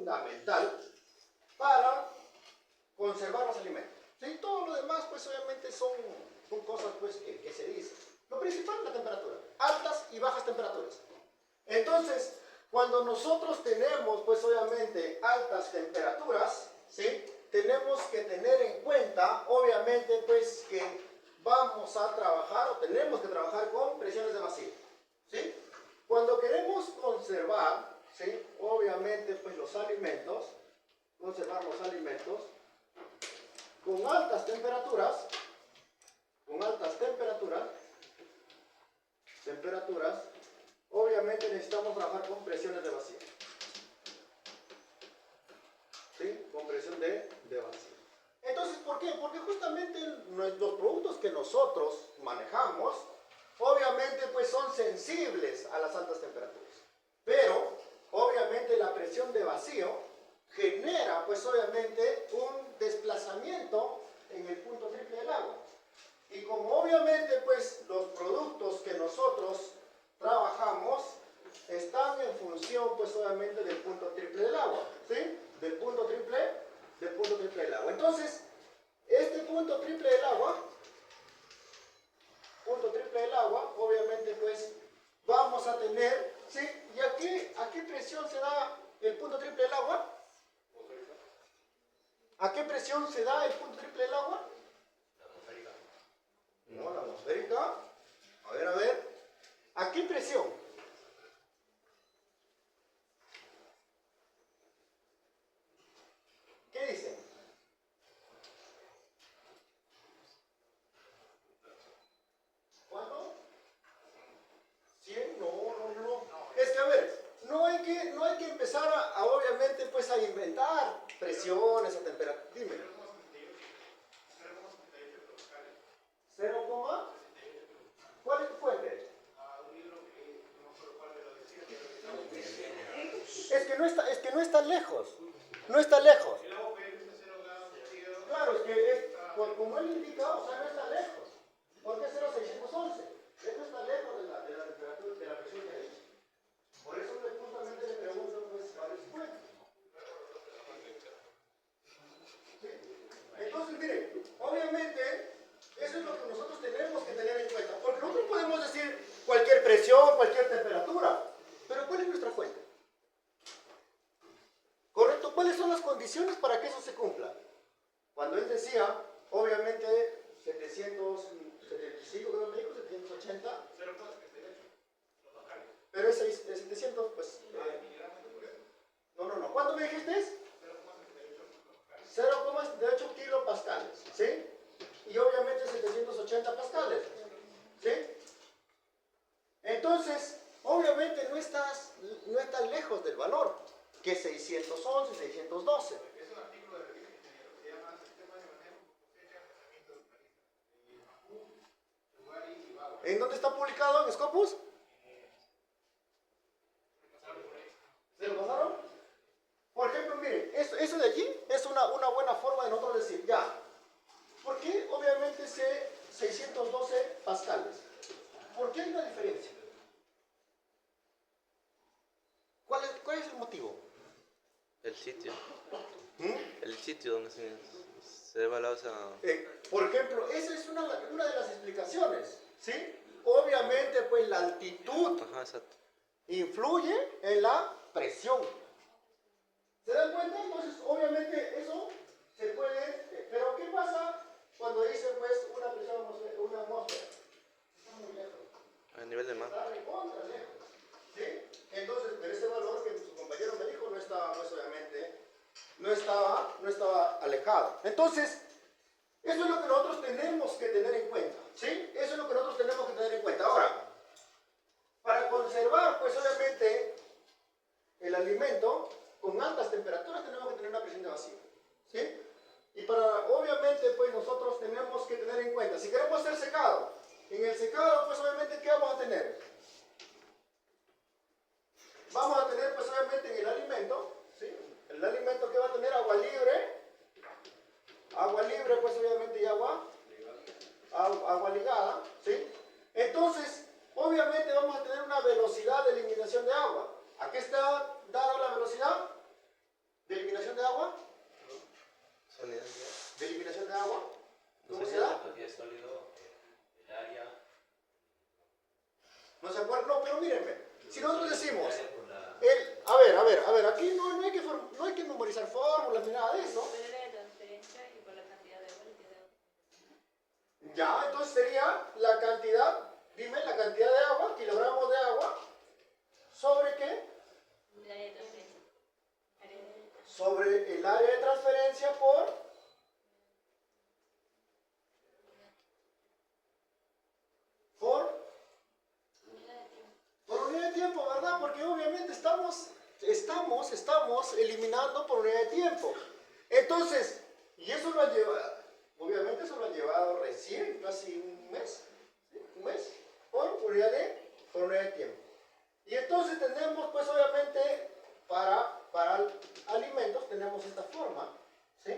fundamental para conservar los alimentos. ¿Sí? Todo lo demás, pues obviamente son cosas pues, que se dicen. Lo principal es la temperatura, altas y bajas temperaturas. Entonces, cuando nosotros tenemos, pues obviamente, altas temperaturas, ¿sí? Tenemos que tener en cuenta, obviamente, pues que vamos a trabajar o tenemos que trabajar con presiones de vacío, ¿sí? Cuando queremos conservar, ¿sí? Obviamente, pues los alimentos, conservar los alimentos con altas temperaturas, obviamente necesitamos trabajar con presiones de vacío. ¿Sí? Con presión de vacío. Entonces, ¿por qué? Porque justamente los productos que nosotros manejamos, obviamente pues son sensibles a las altas temperaturas. Pero, obviamente la presión de vacío genera pues obviamente un desplazamiento en el punto triple del agua. Y como obviamente pues los productos que nosotros trabajamos están en función pues obviamente del punto triple del agua, ¿sí? Del punto triple del agua. Entonces, este punto triple del agua, obviamente pues vamos a tener, ¿sí? ¿Y a qué presión se da el punto triple del agua? ¿A qué presión se da el punto triple del agua? No, la atmosférica. A ver. ¿A qué presión? ¿Qué dicen? ¿Cuánto? ¿100? No. Es que a ver, no hay que empezar a obviamente pues a inventar presiones o temperaturas. Dime. 0, ¿cuál es tu fuente? Es que no está lejos. No está lejos. Claro, es que como él indica, o sea, no está lejos. Porque es 0,611. Esto está lejos de la temperatura, de la presión que hay. Por eso justamente le pregunto, pues, cuál es su fuente. ¿Sí? Entonces, miren, obviamente, eso es lo que nosotros tenemos que tener en cuenta. Porque nosotros podemos decir cualquier presión, cualquier temperatura. Pero ¿cuál es nuestra fuente? ¿Correcto? ¿Cuáles son las condiciones para que eso se cumpla? Cuando él decía, obviamente, 775, creo que me dijo, 780. Pero ese de 700, pues... no. ¿Cuánto me dijiste? 0,78 kilopascales, ¿sí? Y obviamente 780 pascales, ¿sí? Entonces, obviamente no estás lejos del valor, que 611, 612. Es un artículo de revista, ingeniero, se llama Sistema de Manejo, Cosecha, Tratamiento de Hortalizas. ¿En dónde está publicado? ¿En Scopus? ¿Se lo pasaron? Por ejemplo, miren, eso de allí es una buena forma de nosotros decir, ya, ¿por qué obviamente 612 pascales? ¿Por qué hay una diferencia? ¿Cuál es el motivo? El sitio. El sitio donde se evalúa esa... Por ejemplo, esa es una de las explicaciones, ¿sí? Obviamente, pues la altitud influye en la presión. ¿Se dan cuenta? Entonces, obviamente, eso se puede... Pero, ¿qué pasa cuando dice, pues, una presión una atmósfera? Está muy lejos. A nivel de mar. Está recontra lejos, ¿sí? Entonces, pero ese valor que su compañero me dijo no estaba, pues, obviamente, no estaba alejado. Entonces, eso es lo que nosotros tenemos que tener en cuenta, ¿sí? Eso es lo que nosotros tenemos que tener en cuenta. Ahora, para conservar, pues, obviamente, el alimento con altas temperaturas tenemos que tener una presión de vacío, ¿sí? Y para, obviamente, pues, nosotros tenemos que tener en cuenta, si queremos hacer secado, en el secado, pues, obviamente, ¿qué vamos a tener? Vamos a tener, pues, obviamente, en el alimento, ¿sí? El alimento que va a tener agua libre, pues, obviamente, y agua ligada, ¿sí? Entonces, obviamente, vamos a tener una velocidad de eliminación de agua. ¿A qué está dada la velocidad? ¿De eliminación de agua? Sonido. ¿De eliminación de agua? No ¿Cómo sé se si da? Es sólido, el área. ¿No se acuerdan? No, pero mírenme. Si nosotros decimos, Por la, a ver, aquí no hay que memorizar fórmulas ni nada de eso. Por área de transferencia y por la cantidad de agua que da. Ya, entonces sería la cantidad, dime la cantidad de agua, kilogramos de agua, ¿sobre qué? El área de transferencia. Sobre el área de transferencia por unidad de tiempo, ¿verdad? Porque obviamente estamos eliminando por unidad de tiempo. Entonces, y eso lo han llevado, obviamente eso lo han llevado recién, casi un mes, ¿sí? Un mes, por unidad de tiempo. Y entonces tenemos, pues obviamente, para alimentos tenemos esta forma, ¿sí?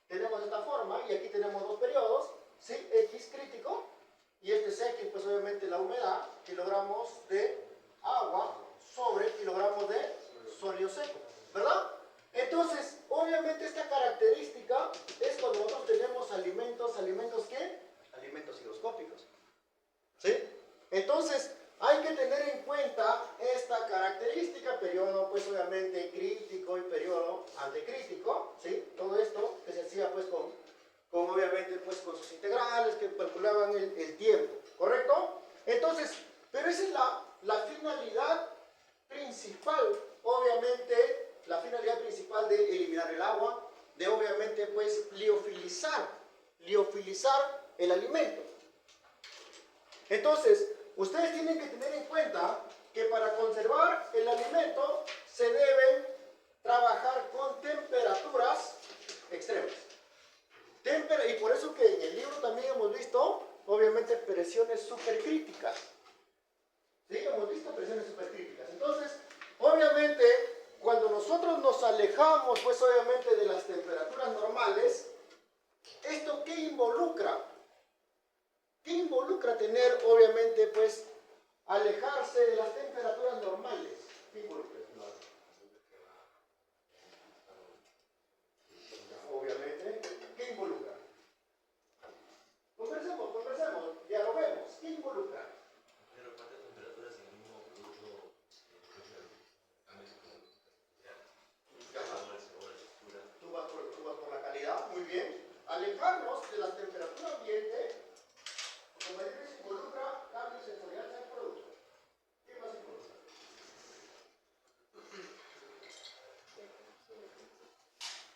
Tenemos esta forma y aquí tenemos dos periodos, ¿sí? X crítico y este es X, pues obviamente la humedad, kilogramos de agua sobre kilogramos de sólido seco, ¿verdad? Entonces, obviamente esta característica es cuando nosotros tenemos ¿alimentos qué? Alimentos higroscópicos, ¿sí? Entonces, hay que tener en cuenta esta característica, periodo pues obviamente crítico y periodo anticrítico, ¿sí? Todo esto que se hacía pues con obviamente pues con sus integrales que calculaban el tiempo, ¿correcto? Entonces, pero esa es la finalidad principal, obviamente, la finalidad principal de eliminar el agua, de obviamente pues liofilizar el alimento. Entonces, ustedes tienen que tener en cuenta que para conservar el alimento se deben trabajar con temperaturas extremas. Y por eso que en el libro también hemos visto, obviamente, presiones supercríticas. ¿Sí? Hemos visto presiones supercríticas. Entonces, obviamente, cuando nosotros nos alejamos, pues obviamente, de las temperaturas normales, ¿esto qué involucra? ¿Qué involucra tener, obviamente, pues, alejarse de las temperaturas normales? ¿Qué involucra? Obviamente, ¿qué involucra? Conversemos, dialoguemos. ¿Qué involucra? pero ¿cuántas temperaturas en el mismo producto cambios Tú vas por la calidad, muy bien. Alejarnos de la temperatura ambiente, como dices, involucra cambios sensoriales en el producto. ¿Qué más involucra?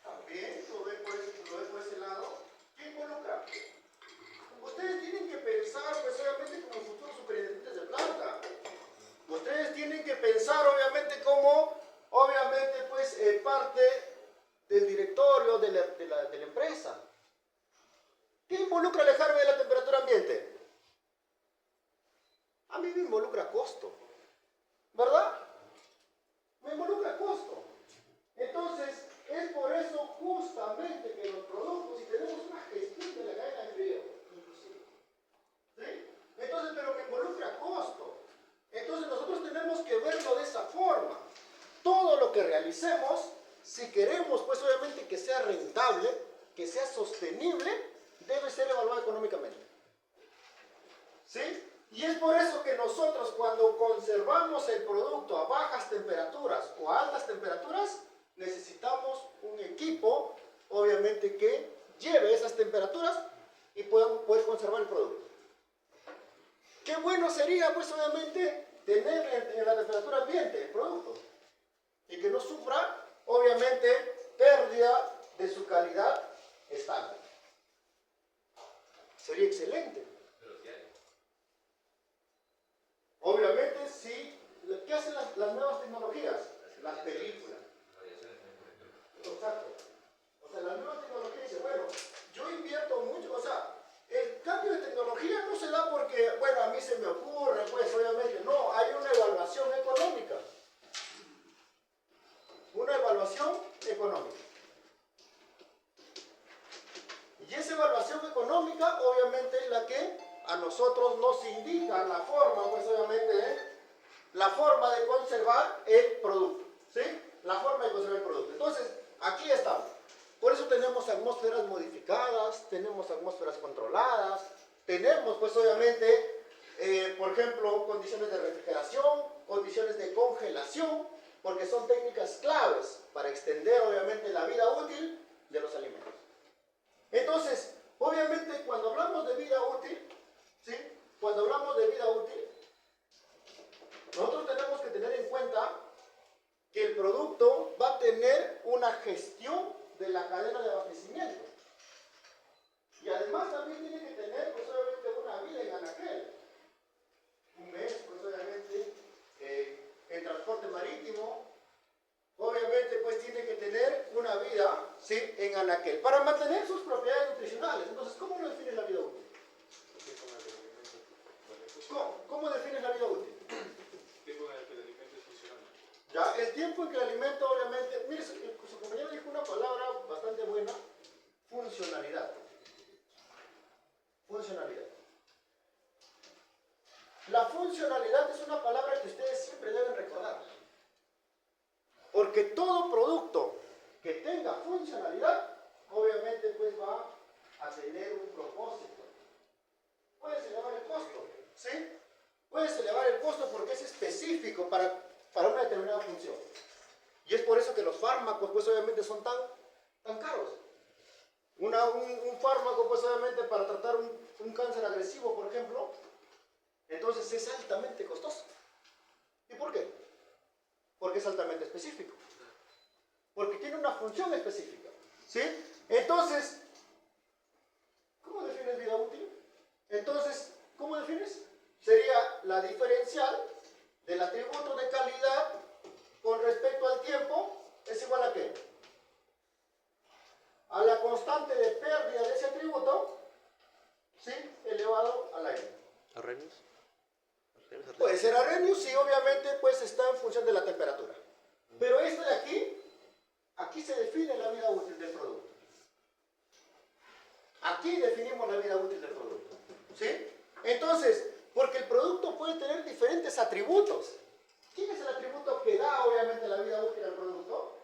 También lo ve por ese lado. ¿Qué involucra? Ustedes tienen que pensar, pues obviamente, como futuros superintendentes de planta. Ustedes tienen que pensar, obviamente, como, obviamente, pues, parte del directorio de la empresa. ¿Qué involucra alejarme de la temperatura ambiente? A mí me involucra costo, ¿verdad? Me involucra costo. Entonces, es por eso justamente que los productos, si tenemos una gestión de la cadena de frío, inclusive, ¿sí? Entonces, pero me involucra costo. Entonces, nosotros tenemos que verlo de esa forma. Todo lo que realicemos, si queremos, pues obviamente que sea rentable, que sea sostenible, debe ser evaluado económicamente. ¿Sí? Y es por eso que nosotros cuando conservamos el producto a bajas temperaturas o a altas temperaturas, necesitamos un equipo, obviamente, que lleve esas temperaturas y podamos poder conservar el producto. Qué bueno sería, pues obviamente, tener en la temperatura ambiente el producto y que no sufra, obviamente, pérdida de su calidad estándar. Sería excelente. Obviamente, sí. ¿Qué hacen las nuevas tecnologías? Las películas. Exacto. O sea, las nuevas tecnologías dicen, bueno, yo invierto mucho, o sea, el cambio de tecnología no se da porque, bueno, a mí se me ocurre, pues obviamente, no, hay una evaluación económica. Una evaluación económica. Y esa evaluación económica, obviamente, es la que a nosotros nos indica la forma, pues obviamente, la forma de conservar el producto, ¿sí? La forma de conservar el producto. Entonces, Aquí estamos. Por eso tenemos atmósferas modificadas, tenemos atmósferas controladas, tenemos pues obviamente, por ejemplo, condiciones de refrigeración, condiciones de congelación, porque son técnicas claves para extender obviamente la vida útil de los alimentos. Entonces, obviamente cuando hablamos de vida útil, ¿sí? Cuando hablamos de vida útil, nosotros tenemos que tener en cuenta que el producto va a tener una gestión de la cadena de abastecimiento. Y además también tiene que tener, pues obviamente, una vida en anaquel. Un mes, pues obviamente, en transporte marítimo, obviamente, pues tiene que tener una vida, ¿sí?, en anaquel, para mantener sus propiedades nutricionales. Entonces, ¿cómo lo defines la vida útil? ¿Cómo defines la vida útil? Tiempo en el que el alimento es funcional. Ya, el tiempo en que el alimento, obviamente, mire, su compañero dijo una palabra bastante buena, funcionalidad. Funcionalidad. La funcionalidad es una palabra que ustedes siempre deben recordar. Porque todo producto que tenga funcionalidad, obviamente pues va a tener un propósito. Puedes elevar el costo, ¿sí? Puedes elevar el costo porque es específico para una determinada función. Y es por eso que los fármacos pues obviamente son tan caros. Un fármaco pues obviamente para tratar un cáncer agresivo, por ejemplo, entonces es altamente costoso. ¿Y por qué? Porque es altamente específico. Porque tiene una función específica. ¿Sí? Entonces, ¿cómo defines vida útil? Entonces, ¿cómo defines? Sería la diferencial del atributo de calidad con respecto al tiempo, ¿es igual a qué? A la constante de pérdida de ese atributo, ¿sí?, elevado a la n. ¿Arrhenius? Puede ser Arrhenius, sí, obviamente, pues está en función de la temperatura. Pero esto de aquí se define la vida útil del producto. Aquí definimos la vida útil del producto. ¿Sí? Entonces, porque el producto puede tener diferentes atributos. ¿Quién es el atributo que da, obviamente, la vida útil al producto?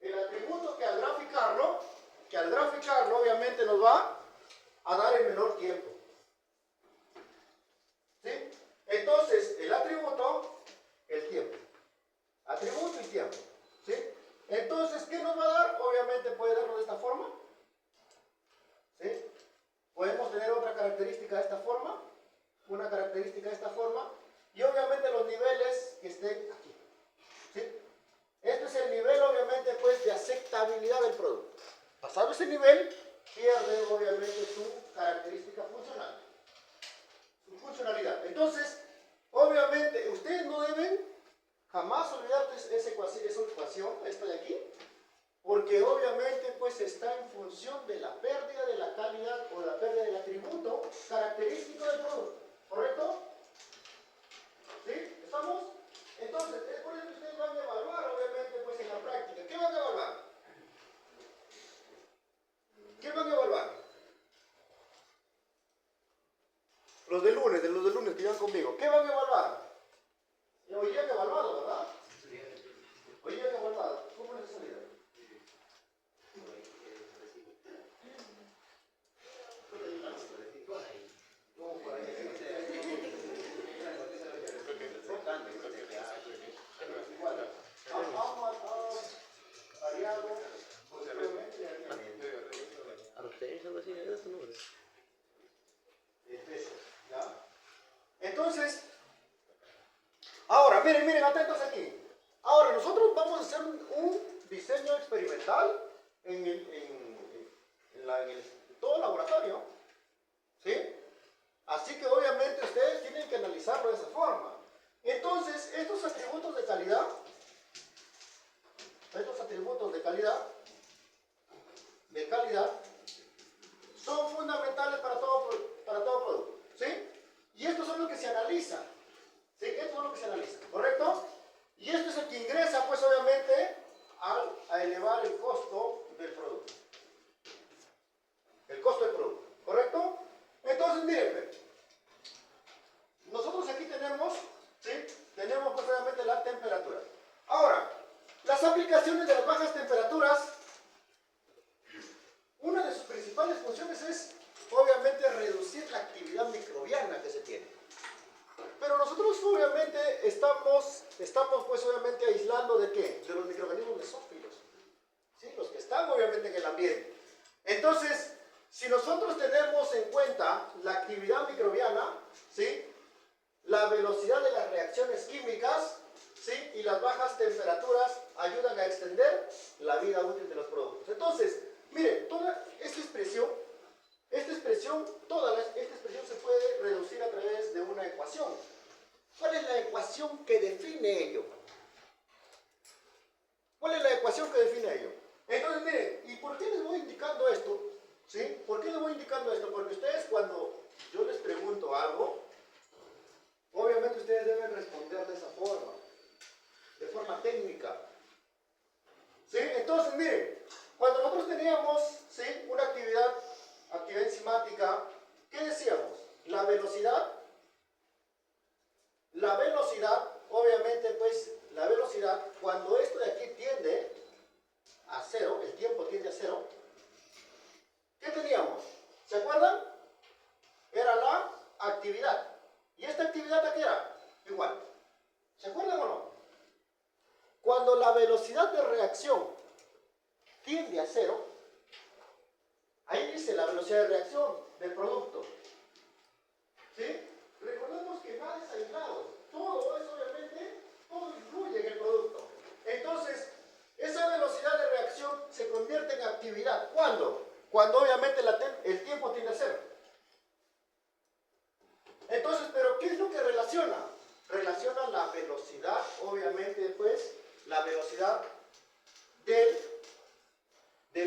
El atributo que al graficarlo, obviamente, nos va a dar el menor tiempo. ¿Sí? Entonces, el atributo, el tiempo. Atributo y tiempo. ¿Sí? Entonces, ¿qué nos va a dar? Obviamente puede darnos de esta forma. ¿Sí? Podemos tener otra característica de esta forma, una característica de esta forma, y obviamente los niveles que estén aquí. ¿Sí? Este es el nivel, obviamente, pues, de aceptabilidad del producto. Pasado ese nivel, pierde, obviamente, su característica funcional. Su funcionalidad. Entonces, obviamente, ustedes no deben jamás olvidar esa ecuación, esta de aquí, porque obviamente pues está en función de la pérdida de la calidad o la pérdida del atributo característico del producto, ¿correcto? ¿Sí? ¿Estamos? Entonces, es por eso que ustedes van a evaluar, obviamente, pues en la práctica. ¿Qué van a evaluar? ¿Qué van a evaluar? Los del lunes que llevan conmigo. ¿Qué van a evaluar? Hoy día han evaluado, ¿verdad? Hoy día han evaluado. ¿Cómo les ha salido? ¿Cómo por ahí? Igual. Variado. ¿Arrhenius, algo así? ¿Era su nombre? ¿Ya? Entonces, ahora, miren, atentos aquí. Ahora, nosotros vamos a hacer un diseño experimental en todo el laboratorio. ¿Sí? Así que obviamente ustedes tienen que analizarlo de esa forma. Entonces, estos atributos de calidad, son fundamentales para todo producto. ¿Sí? Y estos son los que se analizan. ¿Sí? Estos son los que se analizan, ¿correcto? Y esto es el que ingresa, pues obviamente, a elevar el costo del producto. Las aplicaciones de las bajas temperaturas, una de sus principales funciones es, obviamente, reducir la actividad microbiana que se tiene. Pero nosotros, obviamente, estamos pues, obviamente, aislando ¿de qué? De los microorganismos mesófilos, ¿sí? Los que están, obviamente, en el ambiente. Entonces, si nosotros tenemos en cuenta la actividad microbiana, ¿sí? La velocidad de las reacciones químicas, ¿sí? Y las bajas temperaturas ayudan a extender la vida útil de los productos. Entonces, miren, toda esta expresión se puede reducir a través de una ecuación. ¿Cuál es la ecuación que define ello? ¿Cuál es la ecuación que define ello? Entonces, miren, ¿y por qué les voy indicando esto? ¿Sí? ¿Por qué les voy indicando esto? Porque ustedes, cuando yo les pregunto algo, obviamente ustedes deben responder de esa forma, de forma técnica. ¿Sí? Entonces, miren, cuando nosotros teníamos, ¿sí?, una actividad enzimática, ¿qué decíamos? La velocidad, obviamente, pues, la velocidad, cuando esto de aquí tiende a cero, el tiempo tiende a cero, ¿qué teníamos? ¿Se acuerdan? Era la actividad. ¿Y esta actividad aquí era? Igual. ¿Se acuerdan o no? Cuando la velocidad de reacción tiende a cero, ahí dice la velocidad de reacción del producto. ¿Sí? Recordemos que nada es aislado. Todo es, obviamente, todo influye en el producto. Entonces, esa velocidad de reacción se convierte en actividad. ¿Cuándo? Cuando, obviamente, el tiempo tiende a cero. Entonces, ¿pero qué es lo que relaciona? Relaciona la velocidad, obviamente, pues, la velocidad del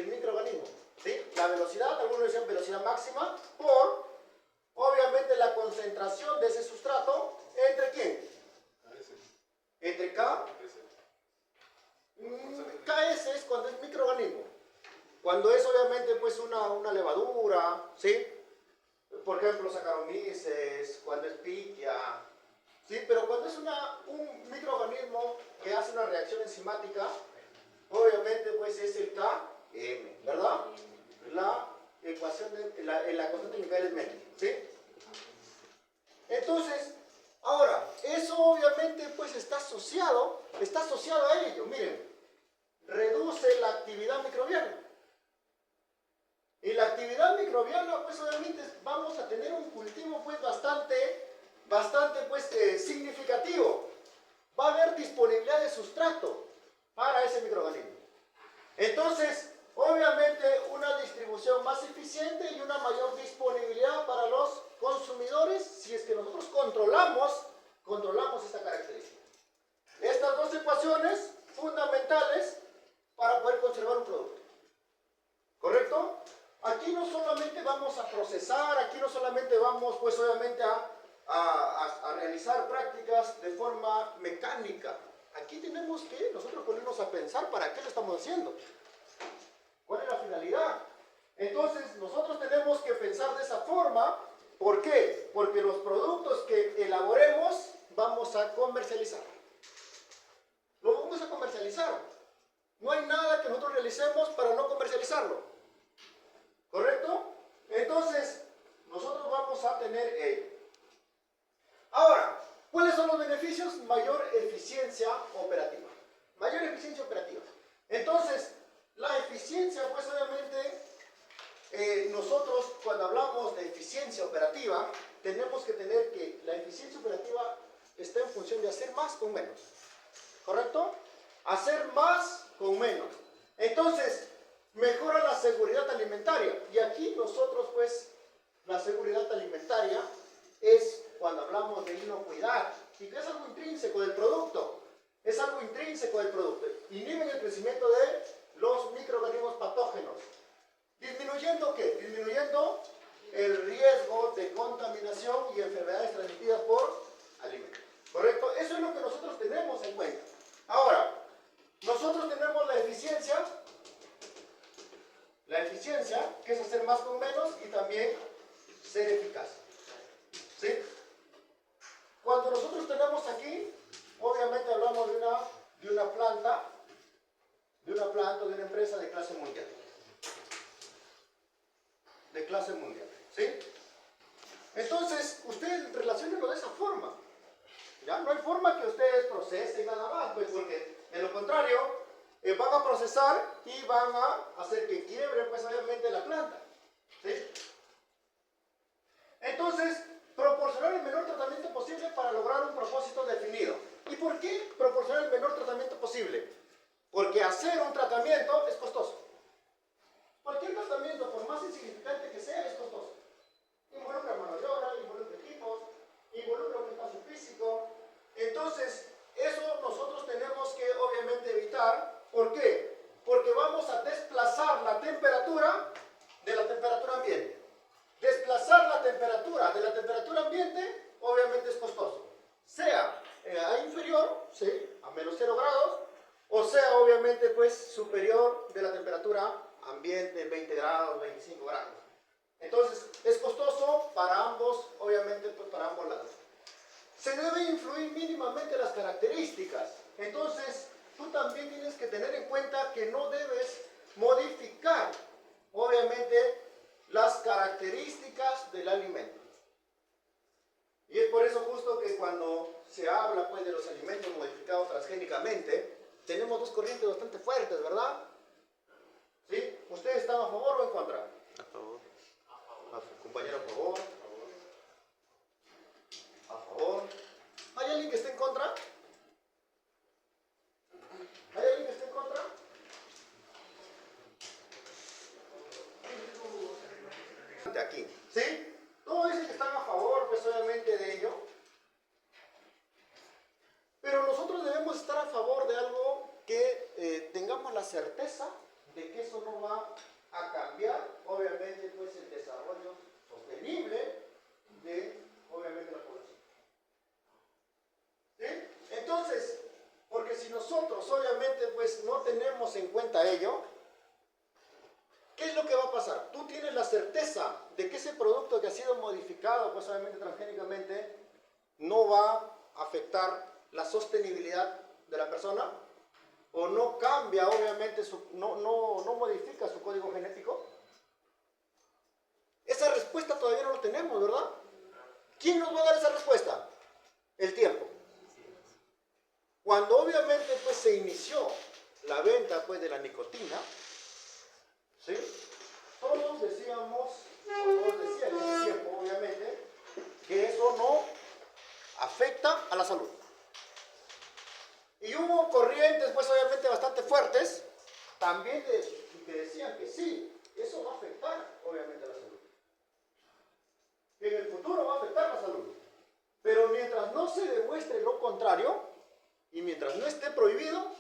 microorganismo. ¿Sí? La velocidad, algunos decían velocidad máxima, por, obviamente, la concentración de ese sustrato, ¿entre quién? Entre K. KS es cuando es microorganismo. Cuando es, obviamente, pues, una levadura, ¿sí? Por ejemplo, Saccharomyces, cuando es piquia, ¿sí? Pero cuando es un microorganismo que hace una reacción enzimática, obviamente, pues, es el Km, ¿verdad? La ecuación la constante química es Mendel, ¿sí? Entonces, ahora, eso obviamente, pues, está asociado a ello. Miren, reduce la actividad microbiana. Y la actividad microbiana, pues, obviamente, vamos a tener un cultivo, pues, bastante, pues, significativo. Va a haber disponibilidad de sustrato para ese microorganismo. Entonces, obviamente, una distribución más eficiente y una mayor disponibilidad para los consumidores si es que nosotros controlamos esta característica. Estas dos ecuaciones fundamentales para poder conservar un producto. ¿Correcto? Aquí no solamente vamos a procesar, aquí no solamente vamos, pues, obviamente, a realizar prácticas de forma mecánica. Aquí tenemos que nosotros ponernos a pensar para qué lo estamos haciendo. ¿Cuál es la finalidad? Entonces, nosotros tenemos que pensar de esa forma. ¿Por qué? Porque los productos que elaboremos vamos a comercializar. Lo vamos a comercializar. No hay nada que nosotros realicemos para no comercializarlo. ¿Correcto? Entonces, nosotros vamos a tener ello. Ahora, ¿cuáles son los beneficios? Mayor eficiencia operativa. Mayor eficiencia operativa. Entonces, la eficiencia, pues, obviamente, nosotros cuando hablamos de eficiencia operativa, tenemos que tener que la eficiencia operativa está en función de hacer más con menos. ¿Correcto? Hacer más con menos. Entonces, mejora la seguridad alimentaria. Y aquí nosotros, pues, la seguridad alimentaria es cuando hablamos de inocuidad. Y que es algo intrínseco del producto. Es algo intrínseco del producto. Inhiben el crecimiento de los microorganismos patógenos. ¿Disminuyendo qué? Disminuyendo el riesgo de contaminación y enfermedades transmitidas por alimentos. ¿Correcto? Eso es lo que nosotros tenemos en cuenta. Ahora, nosotros tenemos la eficiencia, que es hacer más con menos y también ser eficaz. ¿Sí? Cuando nosotros tenemos aquí, obviamente hablamos de una planta, alto de una empresa de clase mundial. De clase mundial, ¿sí? Entonces, ustedes relaciónenlo de esa forma. ¿Ya? No hay forma que ustedes procesen nada más, pues, porque de lo contrario, van a procesar y van a hacer que quiebre, pues, obviamente la planta. ¿Sí? Entonces, proporcionar el menor tratamiento posible para lograr un propósito definido. ¿Y por qué proporcionar el menor tratamiento posible? Porque hacer un tratamiento es costoso. Cualquier tratamiento, por más insignificante que sea, es costoso. Involucra mano de obra, involucra equipos, involucra un espacio físico. Entonces, eso nosotros tenemos que obviamente evitar. ¿Por qué? Porque vamos a desplazar la temperatura de la temperatura ambiente. Desplazar la temperatura de la temperatura ambiente obviamente es costoso. Sea a inferior, ¿sí?, a menos 0 grados, o sea obviamente pues superior de la temperatura ambiente, 20 grados, 25 grados. Entonces es costoso para ambos, obviamente pues para ambos lados. Se debe influir mínimamente las características. Entonces tú también tienes que tener en cuenta que no debes modificar obviamente las características del alimento. Y es por eso justo que cuando se habla pues de los alimentos modificados transgénicamente, tenemos dos corrientes bastante fuertes, ¿verdad? ¿Sí? ¿Ustedes están a favor o en contra? A favor. Compañero, a favor. A favor. ¿Hay alguien que esté en contra? ¿Hay alguien que esté en contra? Aquí, ¿sí? Todos dicen que están a favor, pues obviamente de ello. Pero nosotros debemos estar a favor de algo que tengamos la certeza de que eso no va a cambiar, obviamente, pues el desarrollo sostenible de, obviamente, la población. ¿Sí? Entonces, porque si nosotros, obviamente, pues no tenemos en cuenta ello, ¿qué es lo que va a pasar? Tú tienes la certeza de que ese producto que ha sido modificado, pues obviamente transgénicamente, no va a afectar la sostenibilidad de la persona, o no cambia, obviamente, no modifica su código genético. Esa respuesta todavía no lo tenemos, ¿verdad? ¿Quién nos va a dar esa respuesta? El tiempo. Cuando obviamente pues se inició la venta pues de la nicotina, ¿sí?, todos decíamos, todos decían en ese tiempo obviamente, que eso no afecta a la salud. Y hubo corrientes pues obviamente bastante fuertes, también que decían que sí, eso va a afectar obviamente a la salud. En el futuro va a afectar la salud. Pero mientras no se demuestre lo contrario, y mientras no esté prohibido,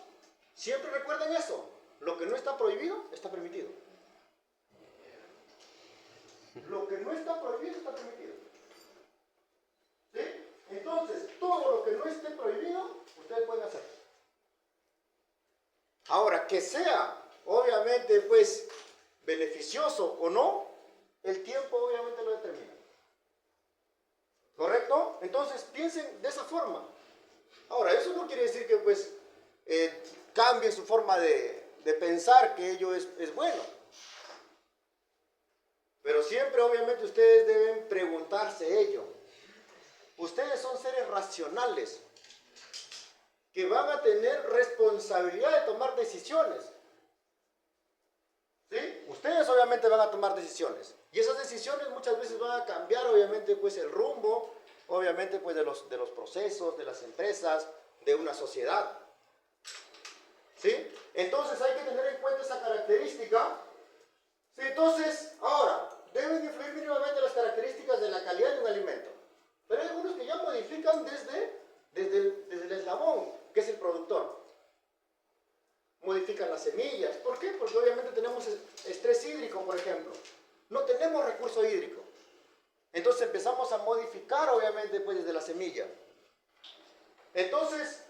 siempre recuerden eso, lo que no está prohibido está permitido. Lo que no está prohibido está permitido. ¿Sí? Entonces, todo lo que no esté prohibido, ustedes pueden hacer. Ahora, que sea, obviamente, pues, beneficioso o no, el tiempo obviamente lo determina. ¿Correcto? Entonces, piensen de esa forma. Ahora, eso no quiere decir que, pues, cambien su forma de pensar que ello es bueno. Pero siempre, obviamente, ustedes deben preguntarse ello. Ustedes son seres racionales que van a tener responsabilidad de tomar decisiones. ¿Sí? Ustedes obviamente van a tomar decisiones. Y esas decisiones muchas veces van a cambiar, obviamente, pues el rumbo, obviamente, pues de los procesos, de las empresas, de una sociedad. ¿Sí? Entonces hay que tener en cuenta esa característica. ¿Sí? Entonces, ahora, deben influir mínimamente las características de la calidad de un alimento. Pero hay algunos que ya modifican desde el eslabón, que es el productor. Modifican las semillas. ¿Por qué? Porque obviamente tenemos estrés hídrico, por ejemplo. No tenemos recurso hídrico. Entonces empezamos a modificar, obviamente, pues desde la semilla. Entonces,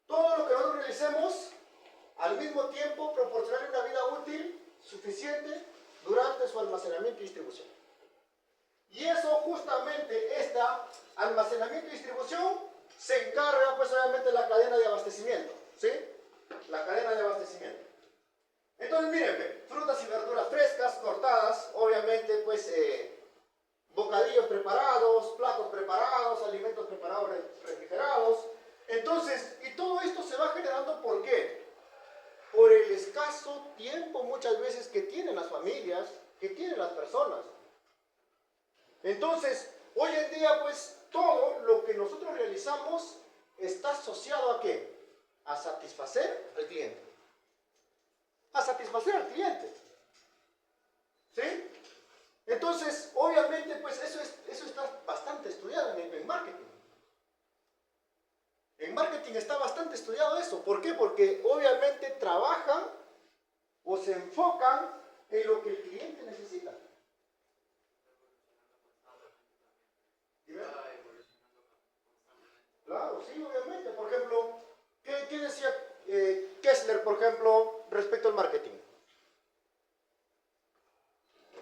todo lo que nosotros realicemos, al mismo tiempo proporcionar una vida útil suficiente durante su almacenamiento y distribución. Y eso justamente, este almacenamiento y distribución, se encarga pues obviamente la cadena de abastecimiento, ¿sí? La cadena de abastecimiento. Entonces, mírenme, frutas y verduras frescas, cortadas, obviamente, pues, bocadillos preparados, platos preparados, alimentos preparados, refrigerados. Entonces, y todo esto se va generando, ¿por qué? Por el escaso tiempo muchas veces que tienen las familias, que tienen las personas. Entonces, hoy en día, pues, todo lo que nosotros realizamos está asociado ¿a qué? A satisfacer al cliente. A satisfacer al cliente. ¿Sí? Entonces, obviamente, pues, eso está bastante estudiado en marketing. En marketing está bastante estudiado eso. ¿Por qué? Porque obviamente trabajan o se enfocan en lo que el cliente necesita. Claro, sí, obviamente. Por ejemplo, ¿qué decía Kessler, por ejemplo, respecto al marketing?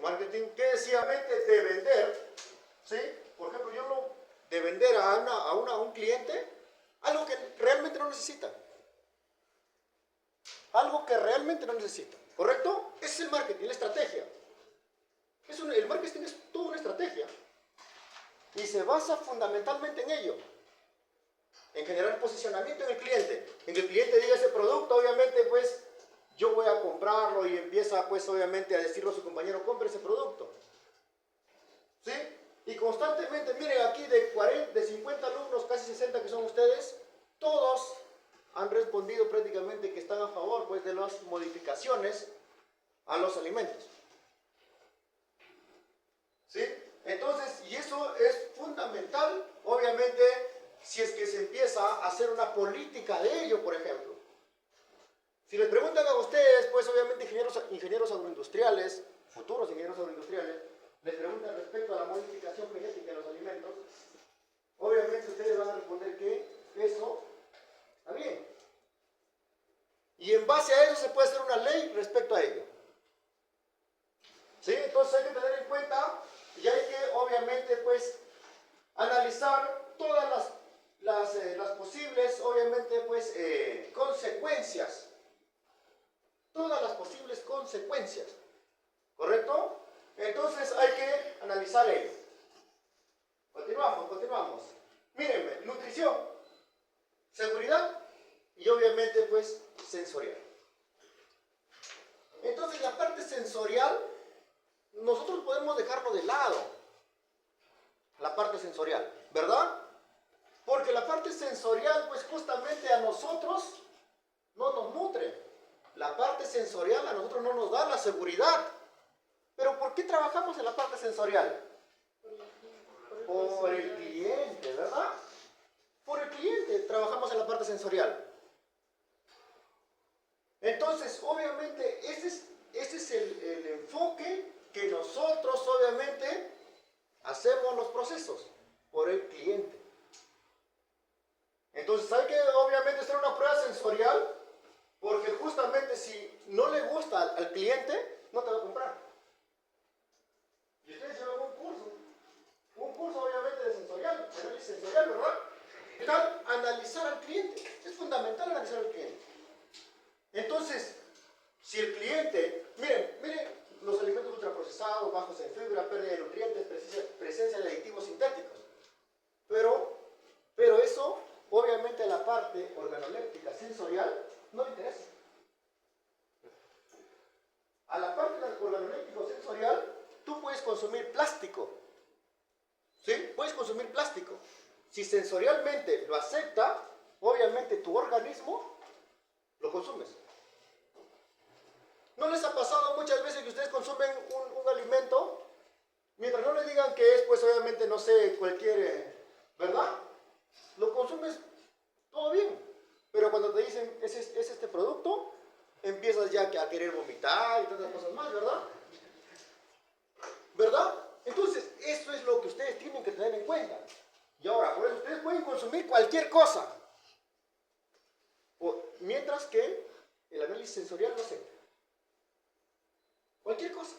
Marketing, ¿qué decía? De vender, ¿sí? Por ejemplo, de vender a un cliente algo que realmente no necesita. Algo que realmente no necesita. ¿Correcto? Ese es el marketing, la estrategia. El marketing es toda una estrategia. Y se basa fundamentalmente en ello. En generar posicionamiento en el cliente. En que el cliente diga ese producto, obviamente, pues, yo voy a comprarlo y empieza, pues, obviamente, a decirle a su compañero, compre ese producto. ¿Sí? Y constantemente, miren, aquí de 50 alumnos, casi 60 que son ustedes, todos han respondido prácticamente que están a favor, pues, de las modificaciones a los alimentos. ¿Sí? Entonces, y eso es fundamental, obviamente, si es que se empieza a hacer una política de ello, por ejemplo. Si les preguntan a ustedes, pues obviamente ingenieros agroindustriales, futuros ingenieros agroindustriales, les preguntan respecto a la modificación genética de los alimentos, obviamente ustedes van a responder que eso está bien. Y en base a eso se puede hacer una ley respecto a ello. ¿Sí? Entonces hay que tener en cuenta y hay que obviamente pues analizar todas las posibles obviamente pues consecuencias. Todas las posibles consecuencias. ¿Correcto? Entonces hay que analizar ello. Continuamos. Mírenme, nutrición, seguridad y obviamente pues sensorial. Entonces la parte sensorial, nosotros podemos dejarlo de lado. La parte sensorial, ¿verdad? Porque la parte sensorial pues justamente a nosotros no nos nutre. La parte sensorial a nosotros no nos da la seguridad. ¿Pero por qué trabajamos en la parte sensorial? Por el cliente, ¿verdad? Por el cliente trabajamos en la parte sensorial. Entonces, obviamente, ese es el enfoque que nosotros, obviamente, hacemos los procesos. Por el cliente. Entonces, hay que, obviamente, hacer una prueba sensorial. Porque justamente si no le gusta al cliente, no te va a comprar. Y ustedes llevan un curso obviamente de sensorial, de análisis sensorial, ¿verdad? Analizar al cliente, es fundamental analizar al cliente. Entonces, si el cliente, miren los alimentos ultraprocesados, bajos en fibra, pérdida de nutrientes, presencia de aditivos sintéticos. Pero eso, obviamente la parte organoléptica sensorial, no le interesa. A la parte organoléptico sensorial, tú puedes consumir plástico. ¿Sí? Puedes consumir plástico. Si sensorialmente lo acepta, obviamente tu organismo lo consumes. ¿No les ha pasado muchas veces que ustedes consumen un alimento, mientras no les digan que es, pues obviamente, no sé, cualquier, ¿verdad? Lo consumes todo bien. Pero cuando te dicen, es este producto, empiezas ya a querer vomitar y tantas cosas más, ¿verdad? ¿Verdad? Entonces, eso es lo que ustedes tienen que tener en cuenta. Y ahora, por eso ustedes pueden consumir cualquier cosa. Mientras que el análisis sensorial no acepta. Cualquier cosa.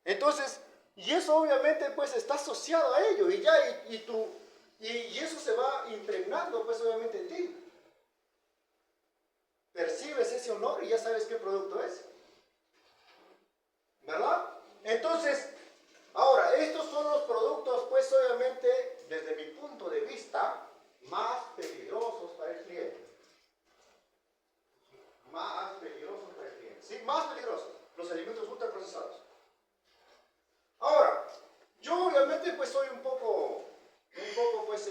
Entonces, y eso obviamente pues está asociado a ello. Y eso se va impregnando pues obviamente en ti. Percibes ese ese honor y ya sabes qué producto es. ¿Verdad? Entonces, ahora, estos son los productos, pues obviamente, desde mi punto de vista, más peligrosos para el cliente. Más peligrosos para el cliente. Sí, más peligrosos. Los alimentos ultraprocesados. Ahora, yo obviamente pues soy un poco pues,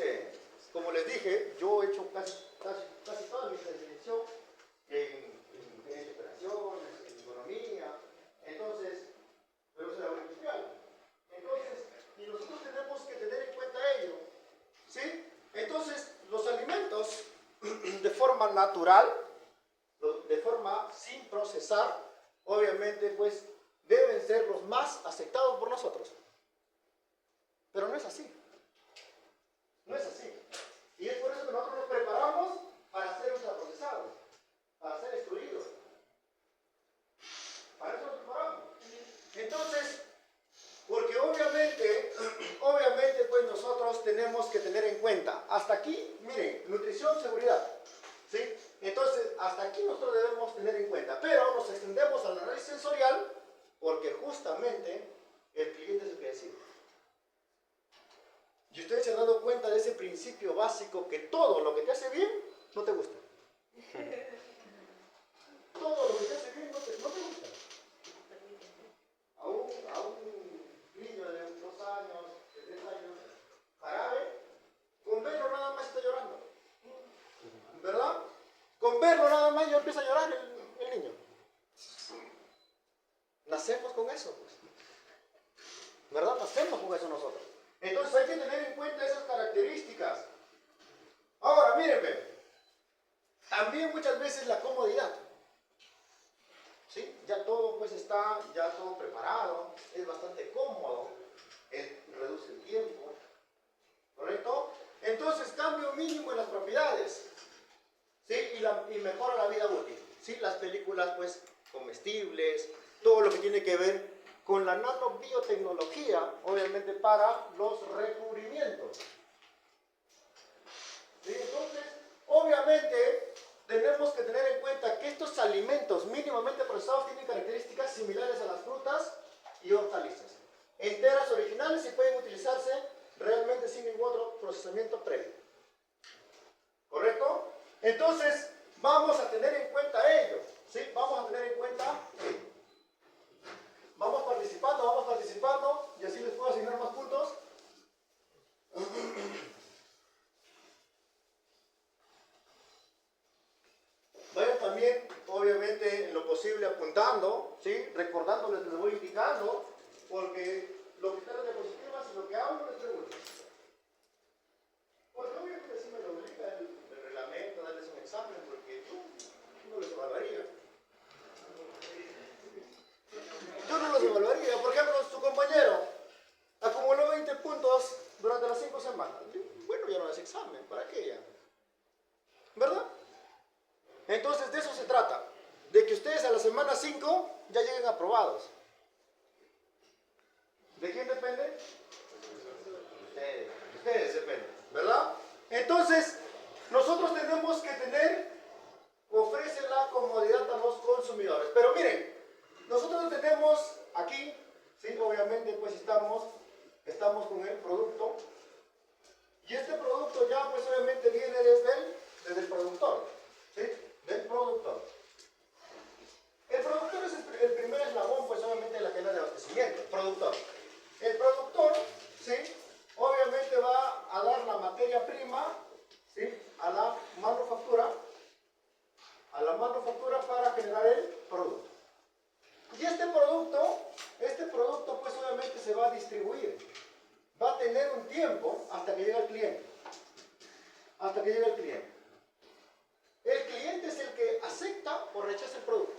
como les dije, yo he hecho casi toda mi especialización en ingeniería de operaciones, en economía, entonces, pero soy labor industrial. Entonces, y nosotros tenemos que tener en cuenta ello, ¿sí? Entonces, los alimentos de forma natural, de forma sin procesar, obviamente pues deben ser los más aceptados por nosotros. Pero no es así. No es así. Y es por eso que nosotros nos preparamos para ser ultraprocesados, para ser extruidos. Para eso nos preparamos. Entonces, porque obviamente pues nosotros tenemos que tener en cuenta, hasta aquí, miren, nutrición, seguridad, ¿sí? Entonces, hasta aquí nosotros debemos tener en cuenta, pero nos extendemos al análisis sensorial, porque justamente el cliente es el que decide. Y ustedes se han dado cuenta de ese principio básico que todo lo que te hace bien, no te gusta. Todo lo que te hace bien, no te gusta. A un niño de 2 años, de 3 años, jarabe, con verlo nada más está llorando. ¿Verdad? Con verlo nada más ya empieza a llorar el niño. Nacemos con eso, pues. ¿Verdad? Nacemos con eso nosotros. Entonces hay que tener en cuenta esas características. Ahora, mírenme. También muchas veces la comodidad. ¿Sí? Ya todo pues está, ya todo preparado, es bastante cómodo, reduce el tiempo, ¿correcto? Entonces cambio mínimo en las propiedades, ¿sí? Y mejora la vida útil, ¿sí? Las películas pues comestibles, todo lo que tiene que ver con la nanobiotecnología, obviamente para los recubrimientos. ¿Sí? Entonces, obviamente tenemos que tener en cuenta que estos alimentos mínimamente procesados tienen características similares a las frutas y hortalizas. Enteras, originales y pueden utilizarse realmente sin ningún otro procesamiento previo. ¿Correcto? Entonces, vamos a tener en cuenta ello. ¿Sí? Vamos a tener en cuenta ello. Vamos participando y así les puedo asignar más puntos. Vayan también, obviamente, en lo posible apuntando, ¿sí? Recordándoles que les voy indicando, porque lo que está en las diapositivas y lo que hablo les pregunto. Porque obviamente sí me lo obliga el reglamento, darles un examen, porque yo no les evaluaría. Yo no los evaluaría. Por ejemplo, su compañero acumuló 20 puntos durante las 5 semanas. Bueno, ya no es examen, ¿para qué ya? ¿Verdad? Entonces de eso se trata, de que ustedes a la semana 5 ya lleguen aprobados. ¿De quién depende? Ustedes dependen, ¿verdad? Entonces, nosotros tenemos que ofrece la comodidad a los consumidores. Pero miren, nosotros tenemos aquí, ¿sí? Obviamente pues estamos con el producto, y este producto ya pues obviamente viene desde el productor, ¿sí? Del productor. El productor es el primer eslabón pues obviamente de la cadena de abastecimiento, el productor. El productor, ¿sí? Obviamente va a dar la materia prima, ¿sí? a la manufactura para generar el producto. Y este producto pues obviamente se va a distribuir. Va a tener un tiempo hasta que llegue al cliente. Hasta que llegue al cliente. El cliente es el que acepta o rechaza el producto.